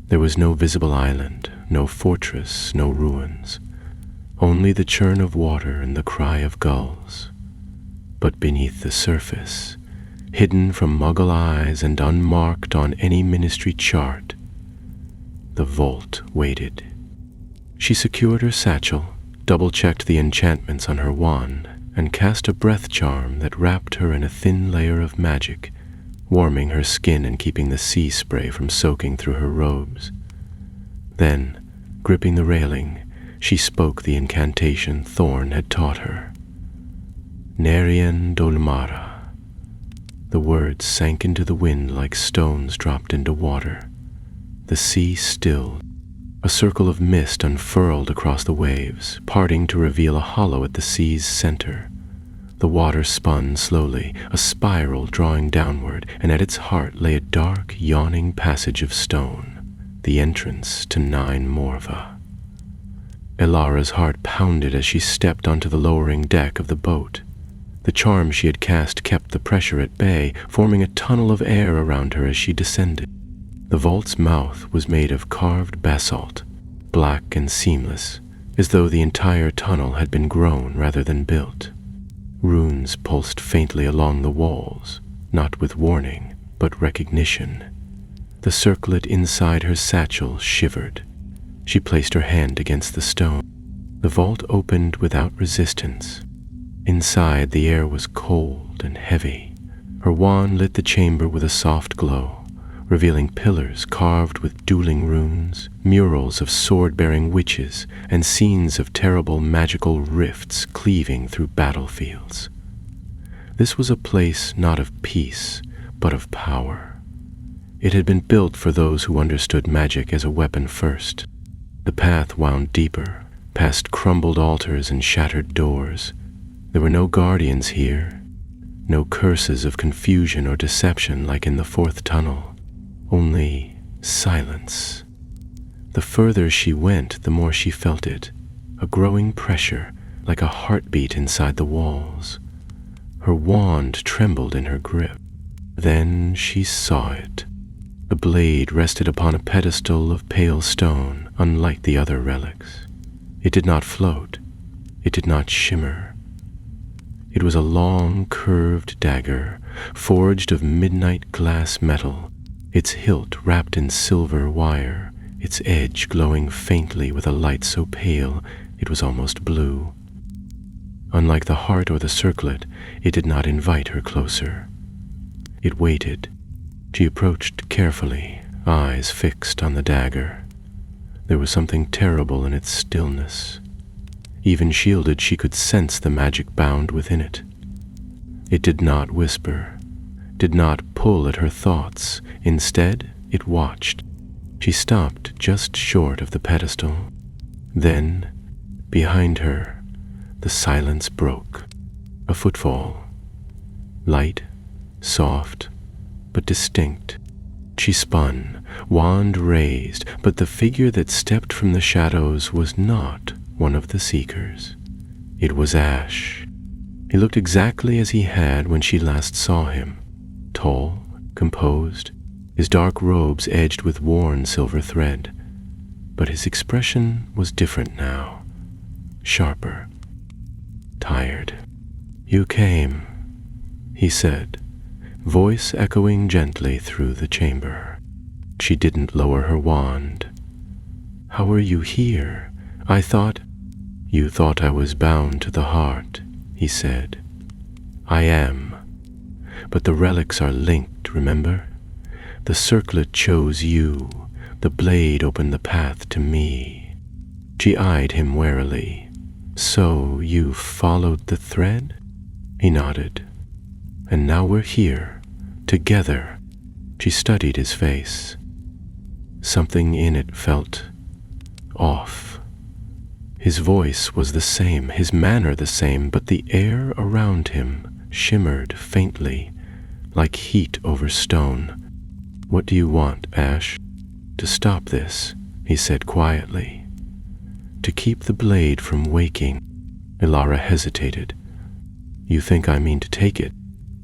There was no visible island, no fortress, no ruins, only the churn of water and the cry of gulls. But beneath the surface, hidden from Muggle eyes and unmarked on any ministry chart, the vault waited. She secured her satchel, double-checked the enchantments on her wand, and cast a breath charm that wrapped her in a thin layer of magic, warming her skin and keeping the sea spray from soaking through her robes. Then, gripping the railing, she spoke the incantation Thorn had taught her. Nerien Dolmara. The words sank into the wind like stones dropped into water. The sea stilled. A circle of mist unfurled across the waves, parting to reveal a hollow at the sea's center. The water spun slowly, a spiral drawing downward, and at its heart lay a dark, yawning passage of stone, the entrance to Nine Morva. Ilara's heart pounded as she stepped onto the lowering deck of the boat. The charm she had cast kept the pressure at bay, forming a tunnel of air around her as she descended. The vault's mouth was made of carved basalt, black and seamless, as though the entire tunnel had been grown rather than built. Runes pulsed faintly along the walls, not with warning, but recognition. The circlet inside her satchel shivered. She placed her hand against the stone. The vault opened without resistance. Inside, the air was cold and heavy. Her wand lit the chamber with a soft glow, revealing pillars carved with dueling runes, murals of sword-bearing witches, and scenes of terrible magical rifts cleaving through battlefields. This was a place not of peace, but of power. It had been built for those who understood magic as a weapon first. The path wound deeper, past crumbled altars and shattered doors. There were no guardians here, no curses of confusion or deception like in the fourth tunnel. Only silence. The further she went, the more she felt it, a growing pressure, like a heartbeat inside the walls. Her wand trembled in her grip. Then she saw it. The blade rested upon a pedestal of pale stone, unlike the other relics. It did not float. It did not shimmer. It was a long, curved dagger, forged of midnight glass metal, its hilt wrapped in silver wire, its edge glowing faintly with a light so pale it was almost blue. Unlike the heart or the circlet, it did not invite her closer. It waited. She approached carefully, eyes fixed on the dagger. There was something terrible in its stillness. Even shielded, she could sense the magic bound within it. It did not whisper, did not pull at her thoughts. Instead, it watched. She stopped just short of the pedestal. Then, behind her, the silence broke. A footfall. Light, soft, but distinct. She spun, wand raised, but the figure that stepped from the shadows was not one of the seekers. It was Ash. He looked exactly as he had when she last saw him. Tall, composed, his dark robes edged with worn silver thread. But his expression was different now, sharper, tired. "You came," he said, voice echoing gently through the chamber. She didn't lower her wand. "How are you here? I thought—" "You thought I was bound to the heart," he said. "I am. But the relics are linked, remember? The circlet chose you. The blade opened the path to me. She eyed him warily. So you followed the thread? He nodded. And now we're here, together. She studied his face. Something in it felt off. His voice was the same, his manner the same, but the air around him shimmered faintly, like heat over stone. What do you want, Ash? To stop this, he said quietly. To keep the blade from waking. Ilara hesitated. You think I mean to take it?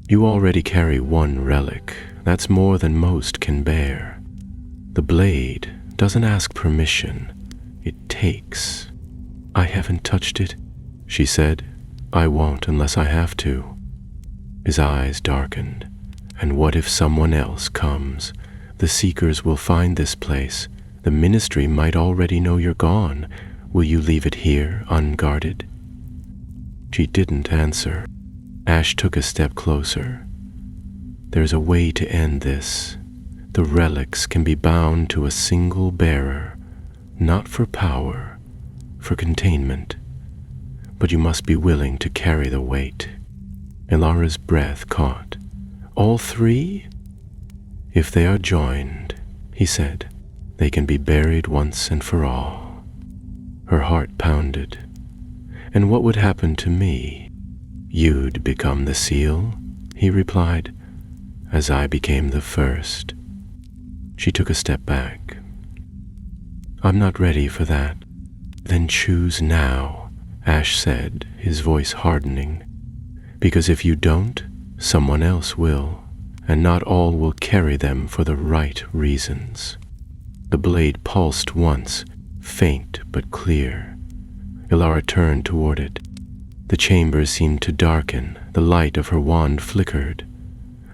You already carry one relic. That's more than most can bear. The blade doesn't ask permission. It takes. I haven't touched it, she said. I won't unless I have to. His eyes darkened. And what if someone else comes? The Seekers will find this place. The Ministry might already know you're gone. Will you leave it here, unguarded? She didn't answer. Ash took a step closer. There's a way to end this. The relics can be bound to a single bearer, not for power, for containment. But you must be willing to carry the weight. Ilara's breath caught. All three? If they are joined, he said, they can be buried once and for all. Her heart pounded. And what would happen to me? You'd become the seal, he replied, as I became the first. She took a step back. I'm not ready for that. Then choose now, Ash said, his voice hardening. Because if you don't, someone else will, and not all will carry them for the right reasons. The blade pulsed once, faint but clear. Ilara turned toward it. The chamber seemed to darken. The light of her wand flickered.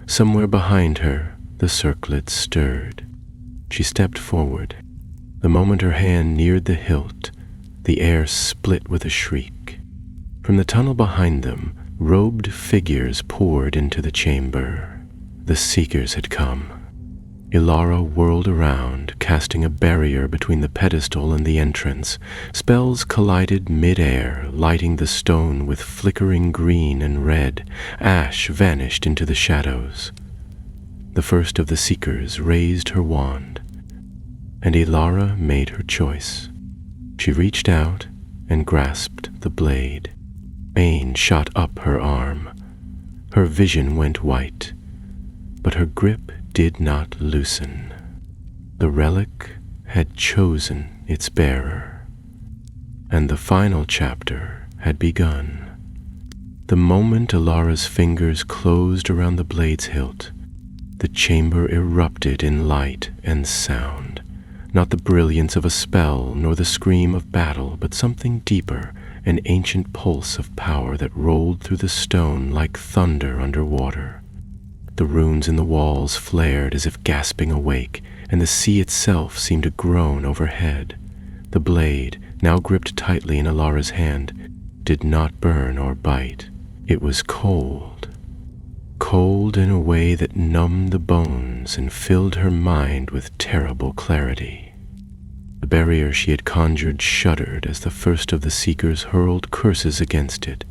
Somewhere behind her, the circlet stirred. She stepped forward. The moment her hand neared the hilt, the air split with a shriek. From the tunnel behind them, robed figures poured into the chamber. The Seekers had come. Ilara whirled around, casting a barrier between the pedestal and the entrance. Spells collided mid-air, lighting the stone with flickering green and red. Ash vanished into the shadows. The first of the Seekers raised her wand, and Ilara made her choice. She reached out and grasped the blade. Pain shot up her arm. Her vision went white, but her grip did not loosen. The relic had chosen its bearer, and the final chapter had begun. The moment Ilara's fingers closed around the blade's hilt, the chamber erupted in light and sound. Not the brilliance of a spell, nor the scream of battle, but something deeper, an ancient pulse of power that rolled through the stone like thunder underwater. The runes in the walls flared as if gasping awake, and the sea itself seemed to groan overhead. The blade, now gripped tightly in Ilara's hand, did not burn or bite. It was cold. Cold in a way that numbed the bones and filled her mind with terrible clarity. The barrier she had conjured shuddered as the first of the Seekers hurled curses against it.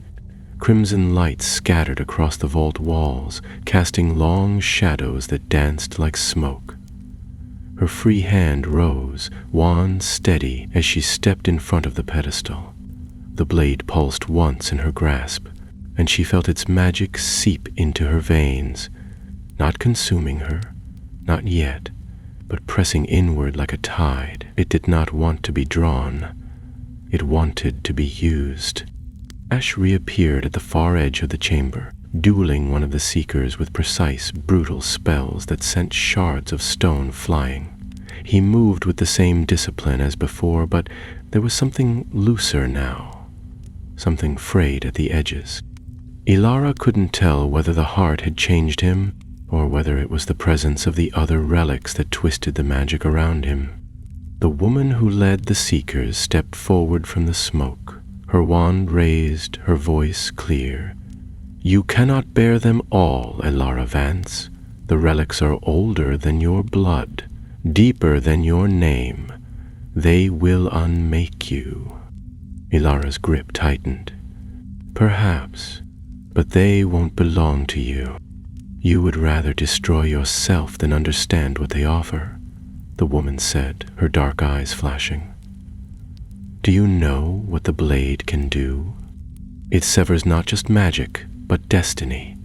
Crimson light scattered across the vault walls, casting long shadows that danced like smoke. Her free hand rose, wand steady, as she stepped in front of the pedestal. The blade pulsed once in her grasp, and she felt its magic seep into her veins, not consuming her, not yet, but pressing inward like a tide. It did not want to be drawn. It wanted to be used. Ash reappeared at the far edge of the chamber, dueling one of the Seekers with precise, brutal spells that sent shards of stone flying. He moved with the same discipline as before, but there was something looser now, something frayed at the edges. Ilara couldn't tell whether the heart had changed him, or whether it was the presence of the other relics that twisted the magic around him. The woman who led the Seekers stepped forward from the smoke, her wand raised, her voice clear. You cannot bear them all, Elara Vance. The relics are older than your blood, deeper than your name. They will unmake you. Elara's grip tightened. Perhaps, but they won't belong to you. You would rather destroy yourself than understand what they offer, the woman said, her dark eyes flashing. Do you know what the blade can do? It severs not just magic, but destiny.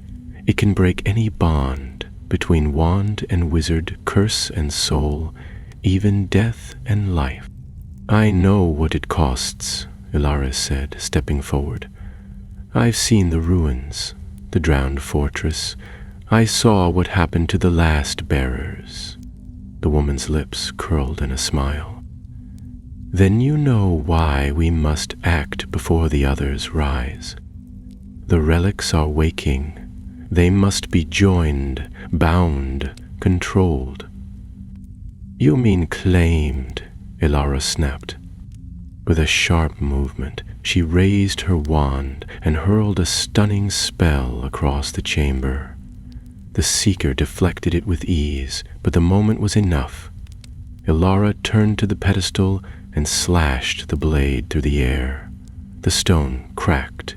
It can break any bond between wand and wizard, curse and soul, even death and life. I know what it costs, Elara said, stepping forward. I've seen the ruins, the drowned fortress. I saw what happened to the last bearers. The woman's lips curled in a smile. Then you know why we must act before the others rise. The relics are waking. They must be joined, bound, controlled. You mean claimed, Elara snapped. With a sharp movement, she raised her wand and hurled a stunning spell across the chamber. The seeker deflected it with ease, but the moment was enough. Elara turned to the pedestal and slashed the blade through the air. The stone cracked.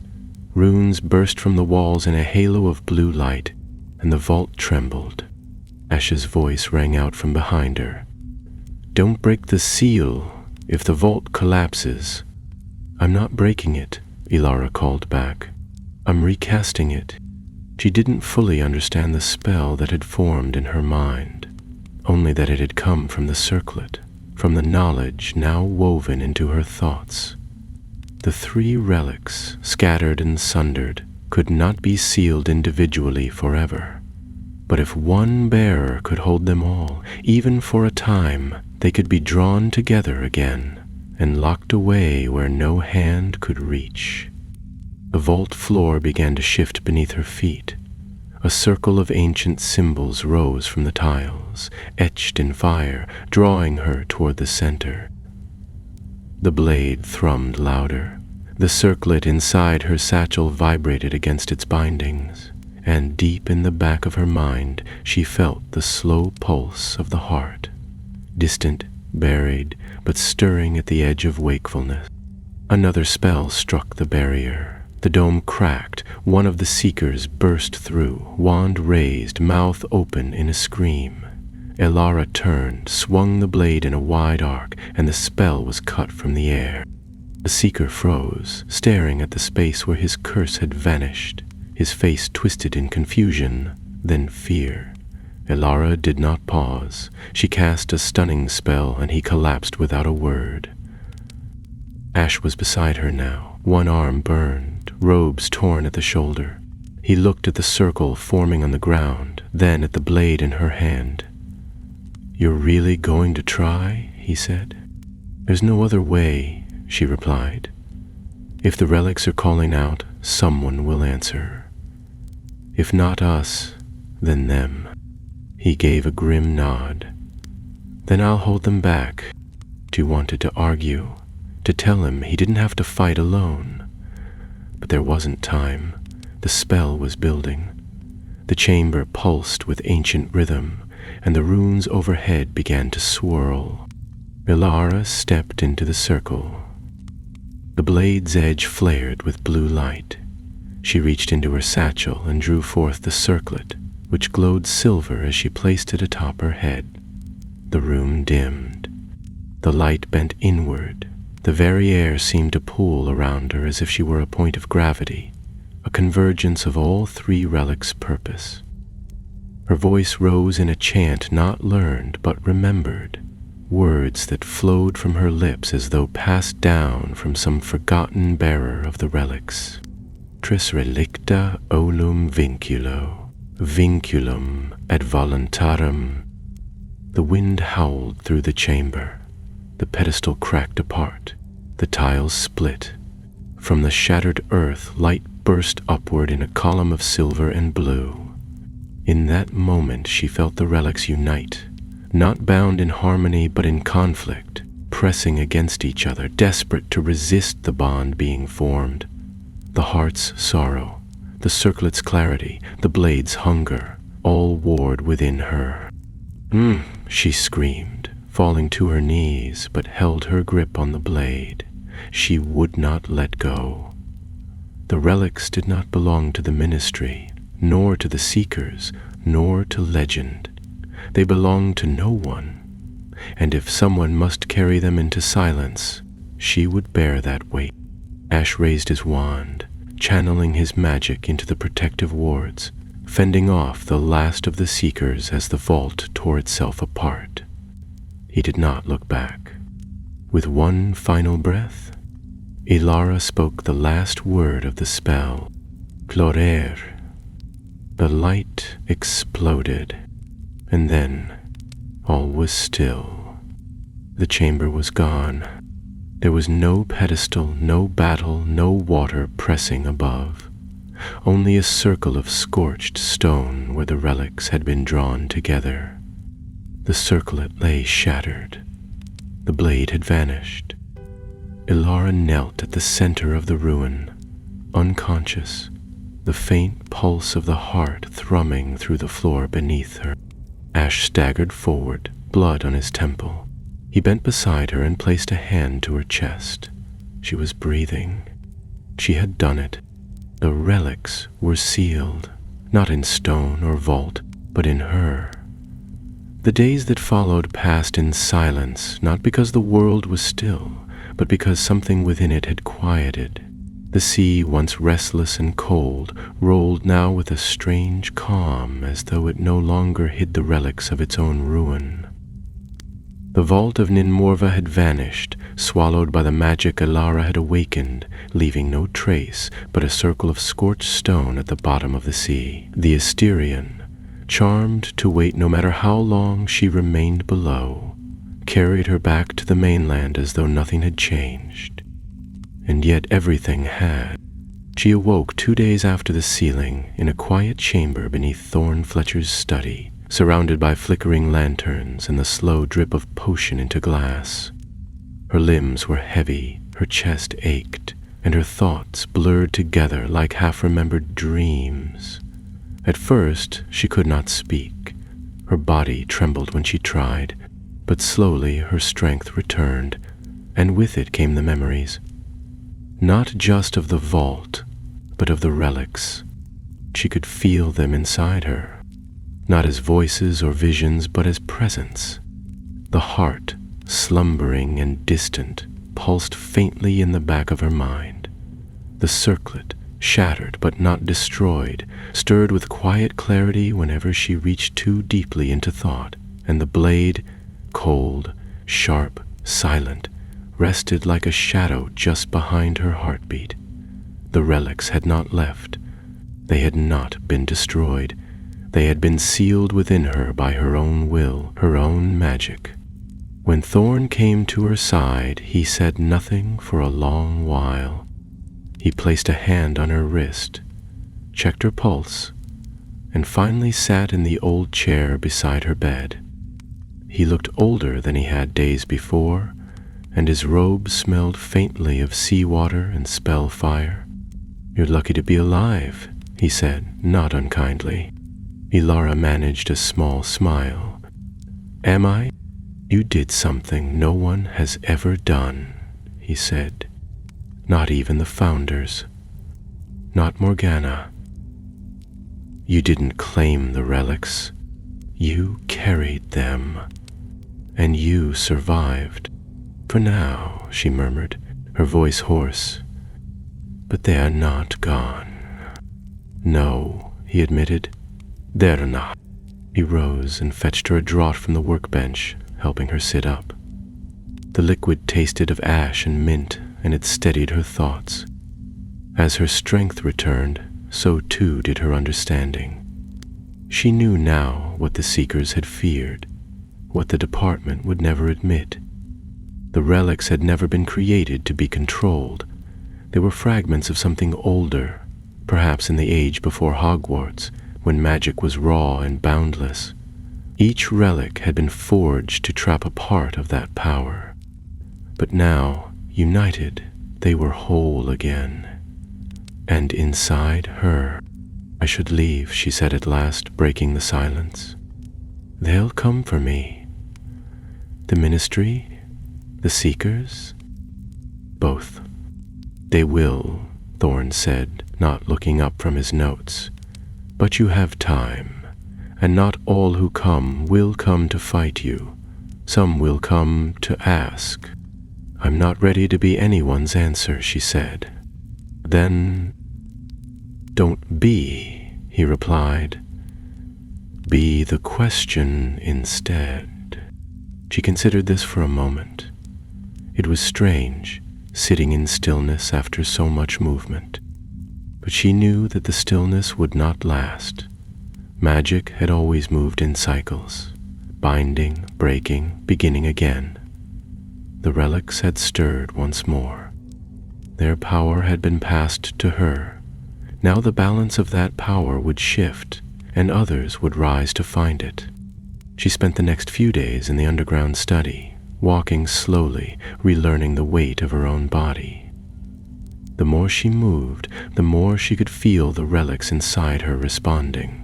Runes burst from the walls in a halo of blue light, and the vault trembled. Ash's voice rang out from behind her. Don't break the seal if the vault collapses. I'm not breaking it, Elara called back. I'm recasting it. She didn't fully understand the spell that had formed in her mind, only that it had come from the circlet, from the knowledge now woven into her thoughts. The 3 relics, scattered and sundered, could not be sealed individually forever. But if one bearer could hold them all, even for a time, they could be drawn together again and locked away where no hand could reach. The vault floor began to shift beneath her feet. A circle of ancient symbols rose from the tiles, etched in fire, drawing her toward the center. The blade thrummed louder. The circlet inside her satchel vibrated against its bindings, and deep in the back of her mind she felt the slow pulse of the heart, distant, buried, but stirring at the edge of wakefulness. Another spell struck the barrier. The dome cracked. One of the seekers burst through, wand raised, mouth open in a scream. Elara turned, swung the blade in a wide arc, and the spell was cut from the air. The seeker froze, staring at the space where his curse had vanished, his face twisted in confusion, then fear. Elara did not pause. She cast a stunning spell, and he collapsed without a word. Ash was beside her now. One arm burned, robes torn at the shoulder. He looked at the circle forming on the ground, then at the blade in her hand. You're really going to try? He said. There's no other way, she replied. If the relics are calling out, someone will answer. If not us, then them. He gave a grim nod. Then I'll hold them back. She wanted to argue, to tell him he didn't have to fight alone. But there wasn't time. The spell was building. The chamber pulsed with ancient rhythm, and the runes overhead began to swirl. Elara stepped into the circle. The blade's edge flared with blue light. She reached into her satchel and drew forth the circlet, which glowed silver as she placed it atop her head. The room dimmed. The light bent inward. The very air seemed to pool around her as if she were a point of gravity, a convergence of all 3 relics' purpose. Her voice rose in a chant not learned but remembered, words that flowed from her lips as though passed down from some forgotten bearer of the relics. Tris relicta olum vinculo, vinculum ad voluntatem. The wind howled through the chamber. The pedestal cracked apart. The tiles split. From the shattered earth, light burst upward in a column of silver and blue. In that moment, she felt the relics unite, not bound in harmony but in conflict, pressing against each other, desperate to resist the bond being formed. The heart's sorrow, the the circlet's clarity, the blade's hunger, all warred within her. She screamed, falling to her knees, but held her grip on the blade. She would not let go. The relics did not belong to the ministry, nor to the seekers, nor to legend. They belonged to no one, and if someone must carry them into silence, she would bear that weight. Ash raised his wand, channeling his magic into the protective wards, fending off the last of the seekers as the vault tore itself apart. He did not look back. With one final breath, Ilara spoke the last word of the spell, Clorer. The light exploded, and then all was still. The chamber was gone. There was no pedestal, no battle, no water pressing above. Only a circle of scorched stone where the relics had been drawn together. The circlet lay shattered. The blade had vanished. Ilara knelt at the center of the ruin, unconscious, the faint pulse of the heart thrumming through the floor beneath her. Ash staggered forward, blood on his temple. He bent beside her and placed a hand to her chest. She was breathing. She had done it. The relics were sealed, not in stone or vault, but in her. The days that followed passed in silence, not because the world was still, but because something within it had quieted. The sea, once restless and cold, rolled now with a strange calm, as though it no longer hid the relics of its own ruin. The vault of Ninmorva had vanished, swallowed by the magic Ilara had awakened, leaving no trace but a circle of scorched stone at the bottom of the sea. The Asterian, charmed to wait no matter how long she remained below, carried her back to the mainland as though nothing had changed. And yet everything had. She awoke 2 days after the sealing in a quiet chamber beneath Thorn Fletcher's study, surrounded by flickering lanterns and the slow drip of potion into glass. Her limbs were heavy, her chest ached, and her thoughts blurred together like half-remembered dreams. At first, she could not speak. Her body trembled when she tried, but slowly her strength returned, and with it came the memories. Not just of the vault, but of the relics. She could feel them inside her, not as voices or visions, but as presence. The heart, slumbering and distant, pulsed faintly in the back of her mind. The circlet, shattered but not destroyed, stirred with quiet clarity whenever she reached too deeply into thought, and the blade, cold, sharp, silent, rested like a shadow just behind her heartbeat. The relics had not left. They had not been destroyed. They had been sealed within her by her own will, her own magic. When Thorn came to her side, he said nothing for a long while. He placed a hand on her wrist, checked her pulse, and finally sat in the old chair beside her bed. He looked older than he had days before, and his robe smelled faintly of seawater and spell fire. "You're lucky to be alive," he said, not unkindly. Ilara managed a small smile. "Am I? You did something no one has ever done," he said. "Not even the founders. Not Morgana. You didn't claim the relics. You carried them. And you survived. For now," she murmured, her voice hoarse. "But they are not gone." "No," he admitted. "They're not." He rose and fetched her a draught from the workbench, helping her sit up. The liquid tasted of ash and mint, and it steadied her thoughts. As her strength returned, so too did her understanding. She knew now what the Seekers had feared, what the department would never admit. The relics had never been created to be controlled. They were fragments of something older, perhaps in the age before Hogwarts, when magic was raw and boundless. Each relic had been forged to trap a part of that power. But now, united, they were whole again. And inside her, "I should leave," she said at last, breaking the silence. "They'll come for me. The ministry, the seekers, both." "They will," Thorn said, not looking up from his notes. "But you have time, and not all who come will come to fight you. Some will come to ask." "I'm not ready to be anyone's answer," she said. "Then don't be," he replied. "Be the question instead." She considered this for a moment. It was strange, sitting in stillness after so much movement. But she knew that the stillness would not last. Magic had always moved in cycles, binding, breaking, beginning again. The relics had stirred once more. Their power had been passed to her. Now the balance of that power would shift, and others would rise to find it. She spent the next few days in the underground study, walking slowly, relearning the weight of her own body. The more she moved, the more she could feel the relics inside her responding.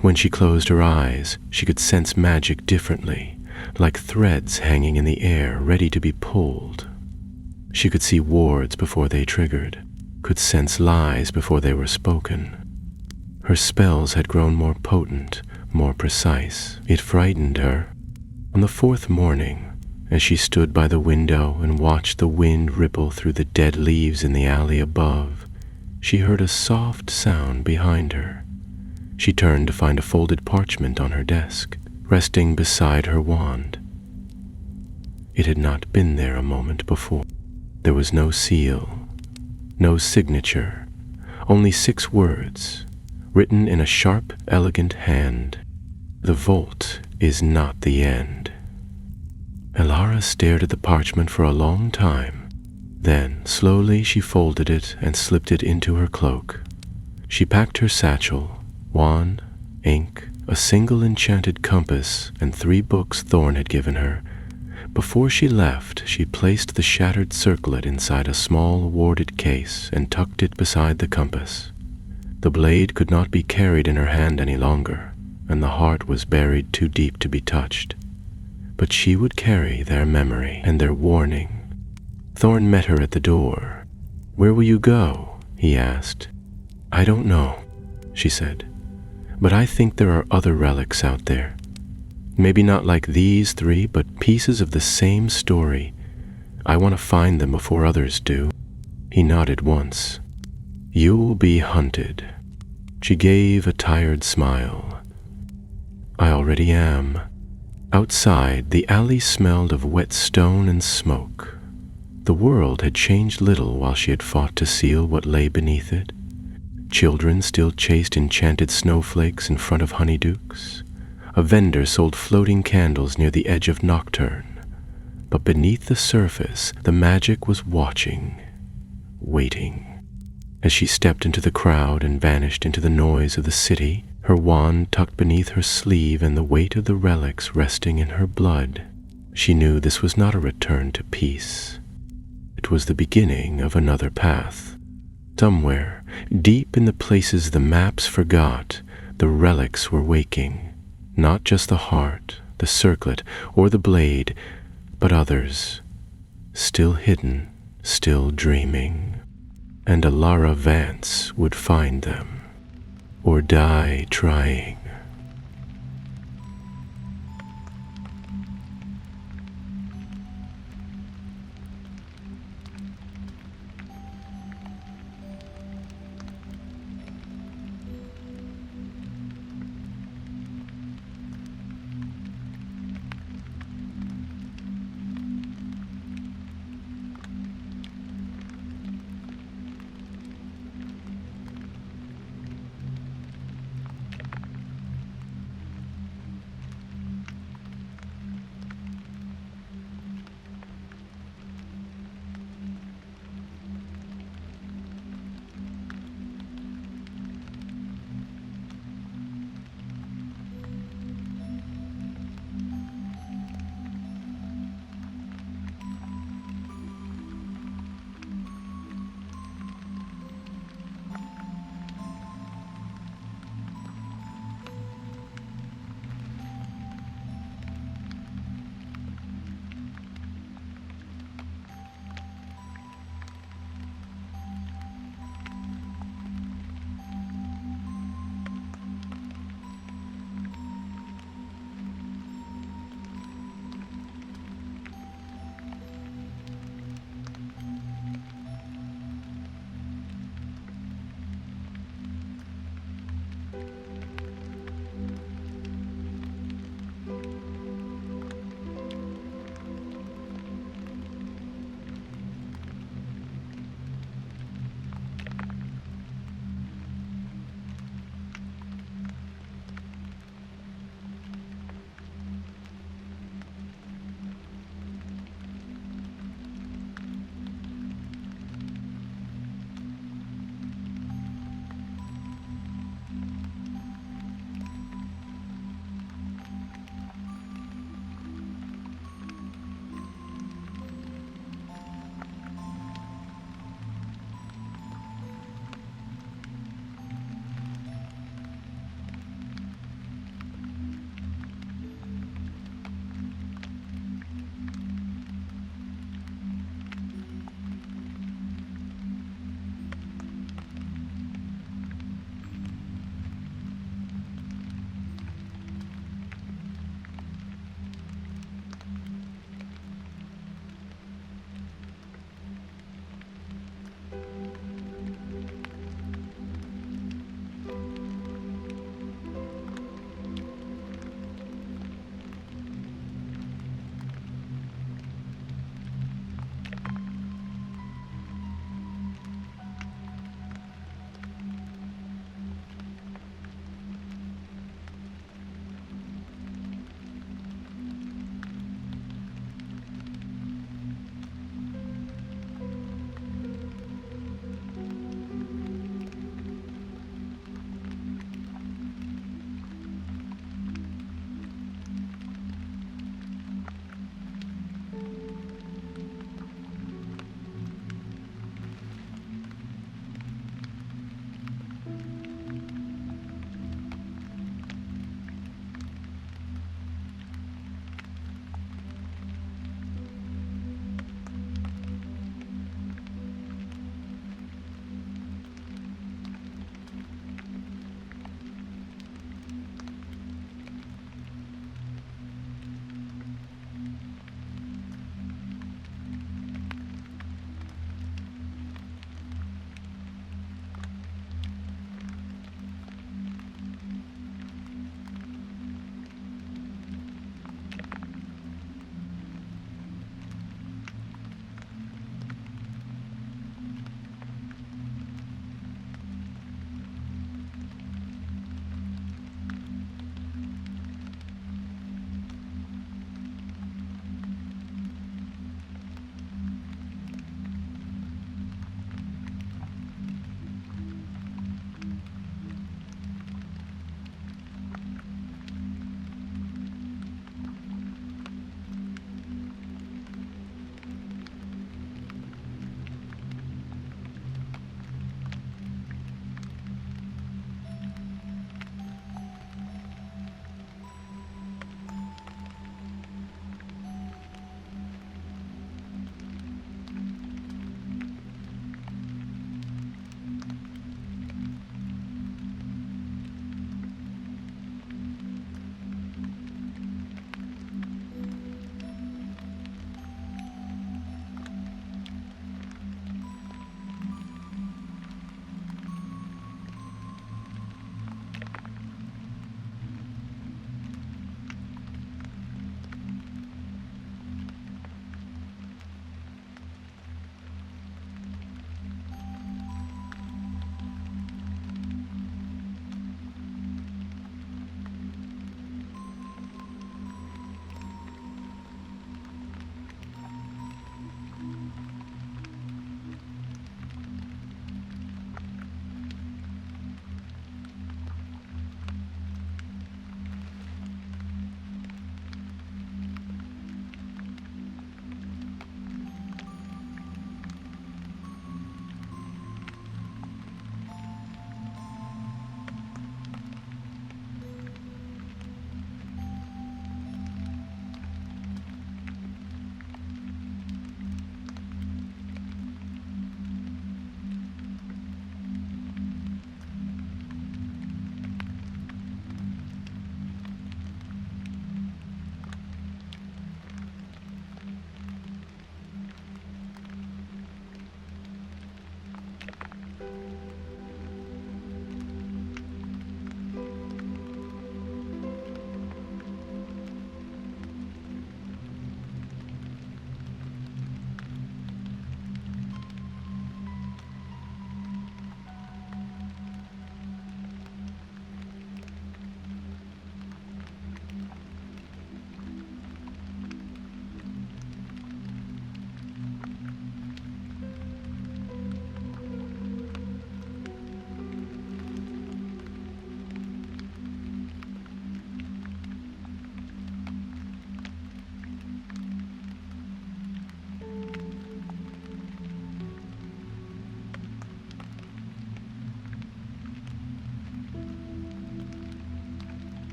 When she closed her eyes, she could sense magic differently, like threads hanging in the air ready to be pulled. She could see wards before they triggered, could sense lies before they were spoken. Her spells had grown more potent, more precise. It frightened her. On the fourth morning, as she stood by the window and watched the wind ripple through the dead leaves in the alley above, she heard a soft sound behind her. She turned to find a folded parchment on her desk, resting beside her wand. It had not been there a moment before. There was no seal, no signature, only 6 words, written in a sharp, elegant hand. "The vault is not the end." Elara stared at the parchment for a long time. Then, slowly, she folded it and slipped it into her cloak. She packed her satchel, wand, ink, a single enchanted compass, and 3 books Thorn had given her. Before she left, she placed the shattered circlet inside a small warded case and tucked it beside the compass. The blade could not be carried in her hand any longer, and the heart was buried too deep to be touched. But she would carry their memory and their warning. Thorn met her at the door. "Where will you go?" he asked. "I don't know," she said, "but I think there are other relics out there. Maybe not like these 3, but pieces of the same story. I want to find them before others do." He nodded once. "You'll be hunted." She gave a tired smile. "I already am." Outside, the alley smelled of wet stone and smoke. The world had changed little while she had fought to seal what lay beneath it. Children still chased enchanted snowflakes in front of honeydukes. A vendor sold floating candles near the edge of Nocturne. But beneath the surface, the magic was watching, waiting. As she stepped into the crowd and vanished into the noise of the city, her wand tucked beneath her sleeve and the weight of the relics resting in her blood, she knew this was not a return to peace. It was the beginning of another path. Somewhere, deep in the places the maps forgot, the relics were waking. Not just the heart, the circlet, or the blade, but others, still hidden, still dreaming. And Elara Vance would find them, or die trying.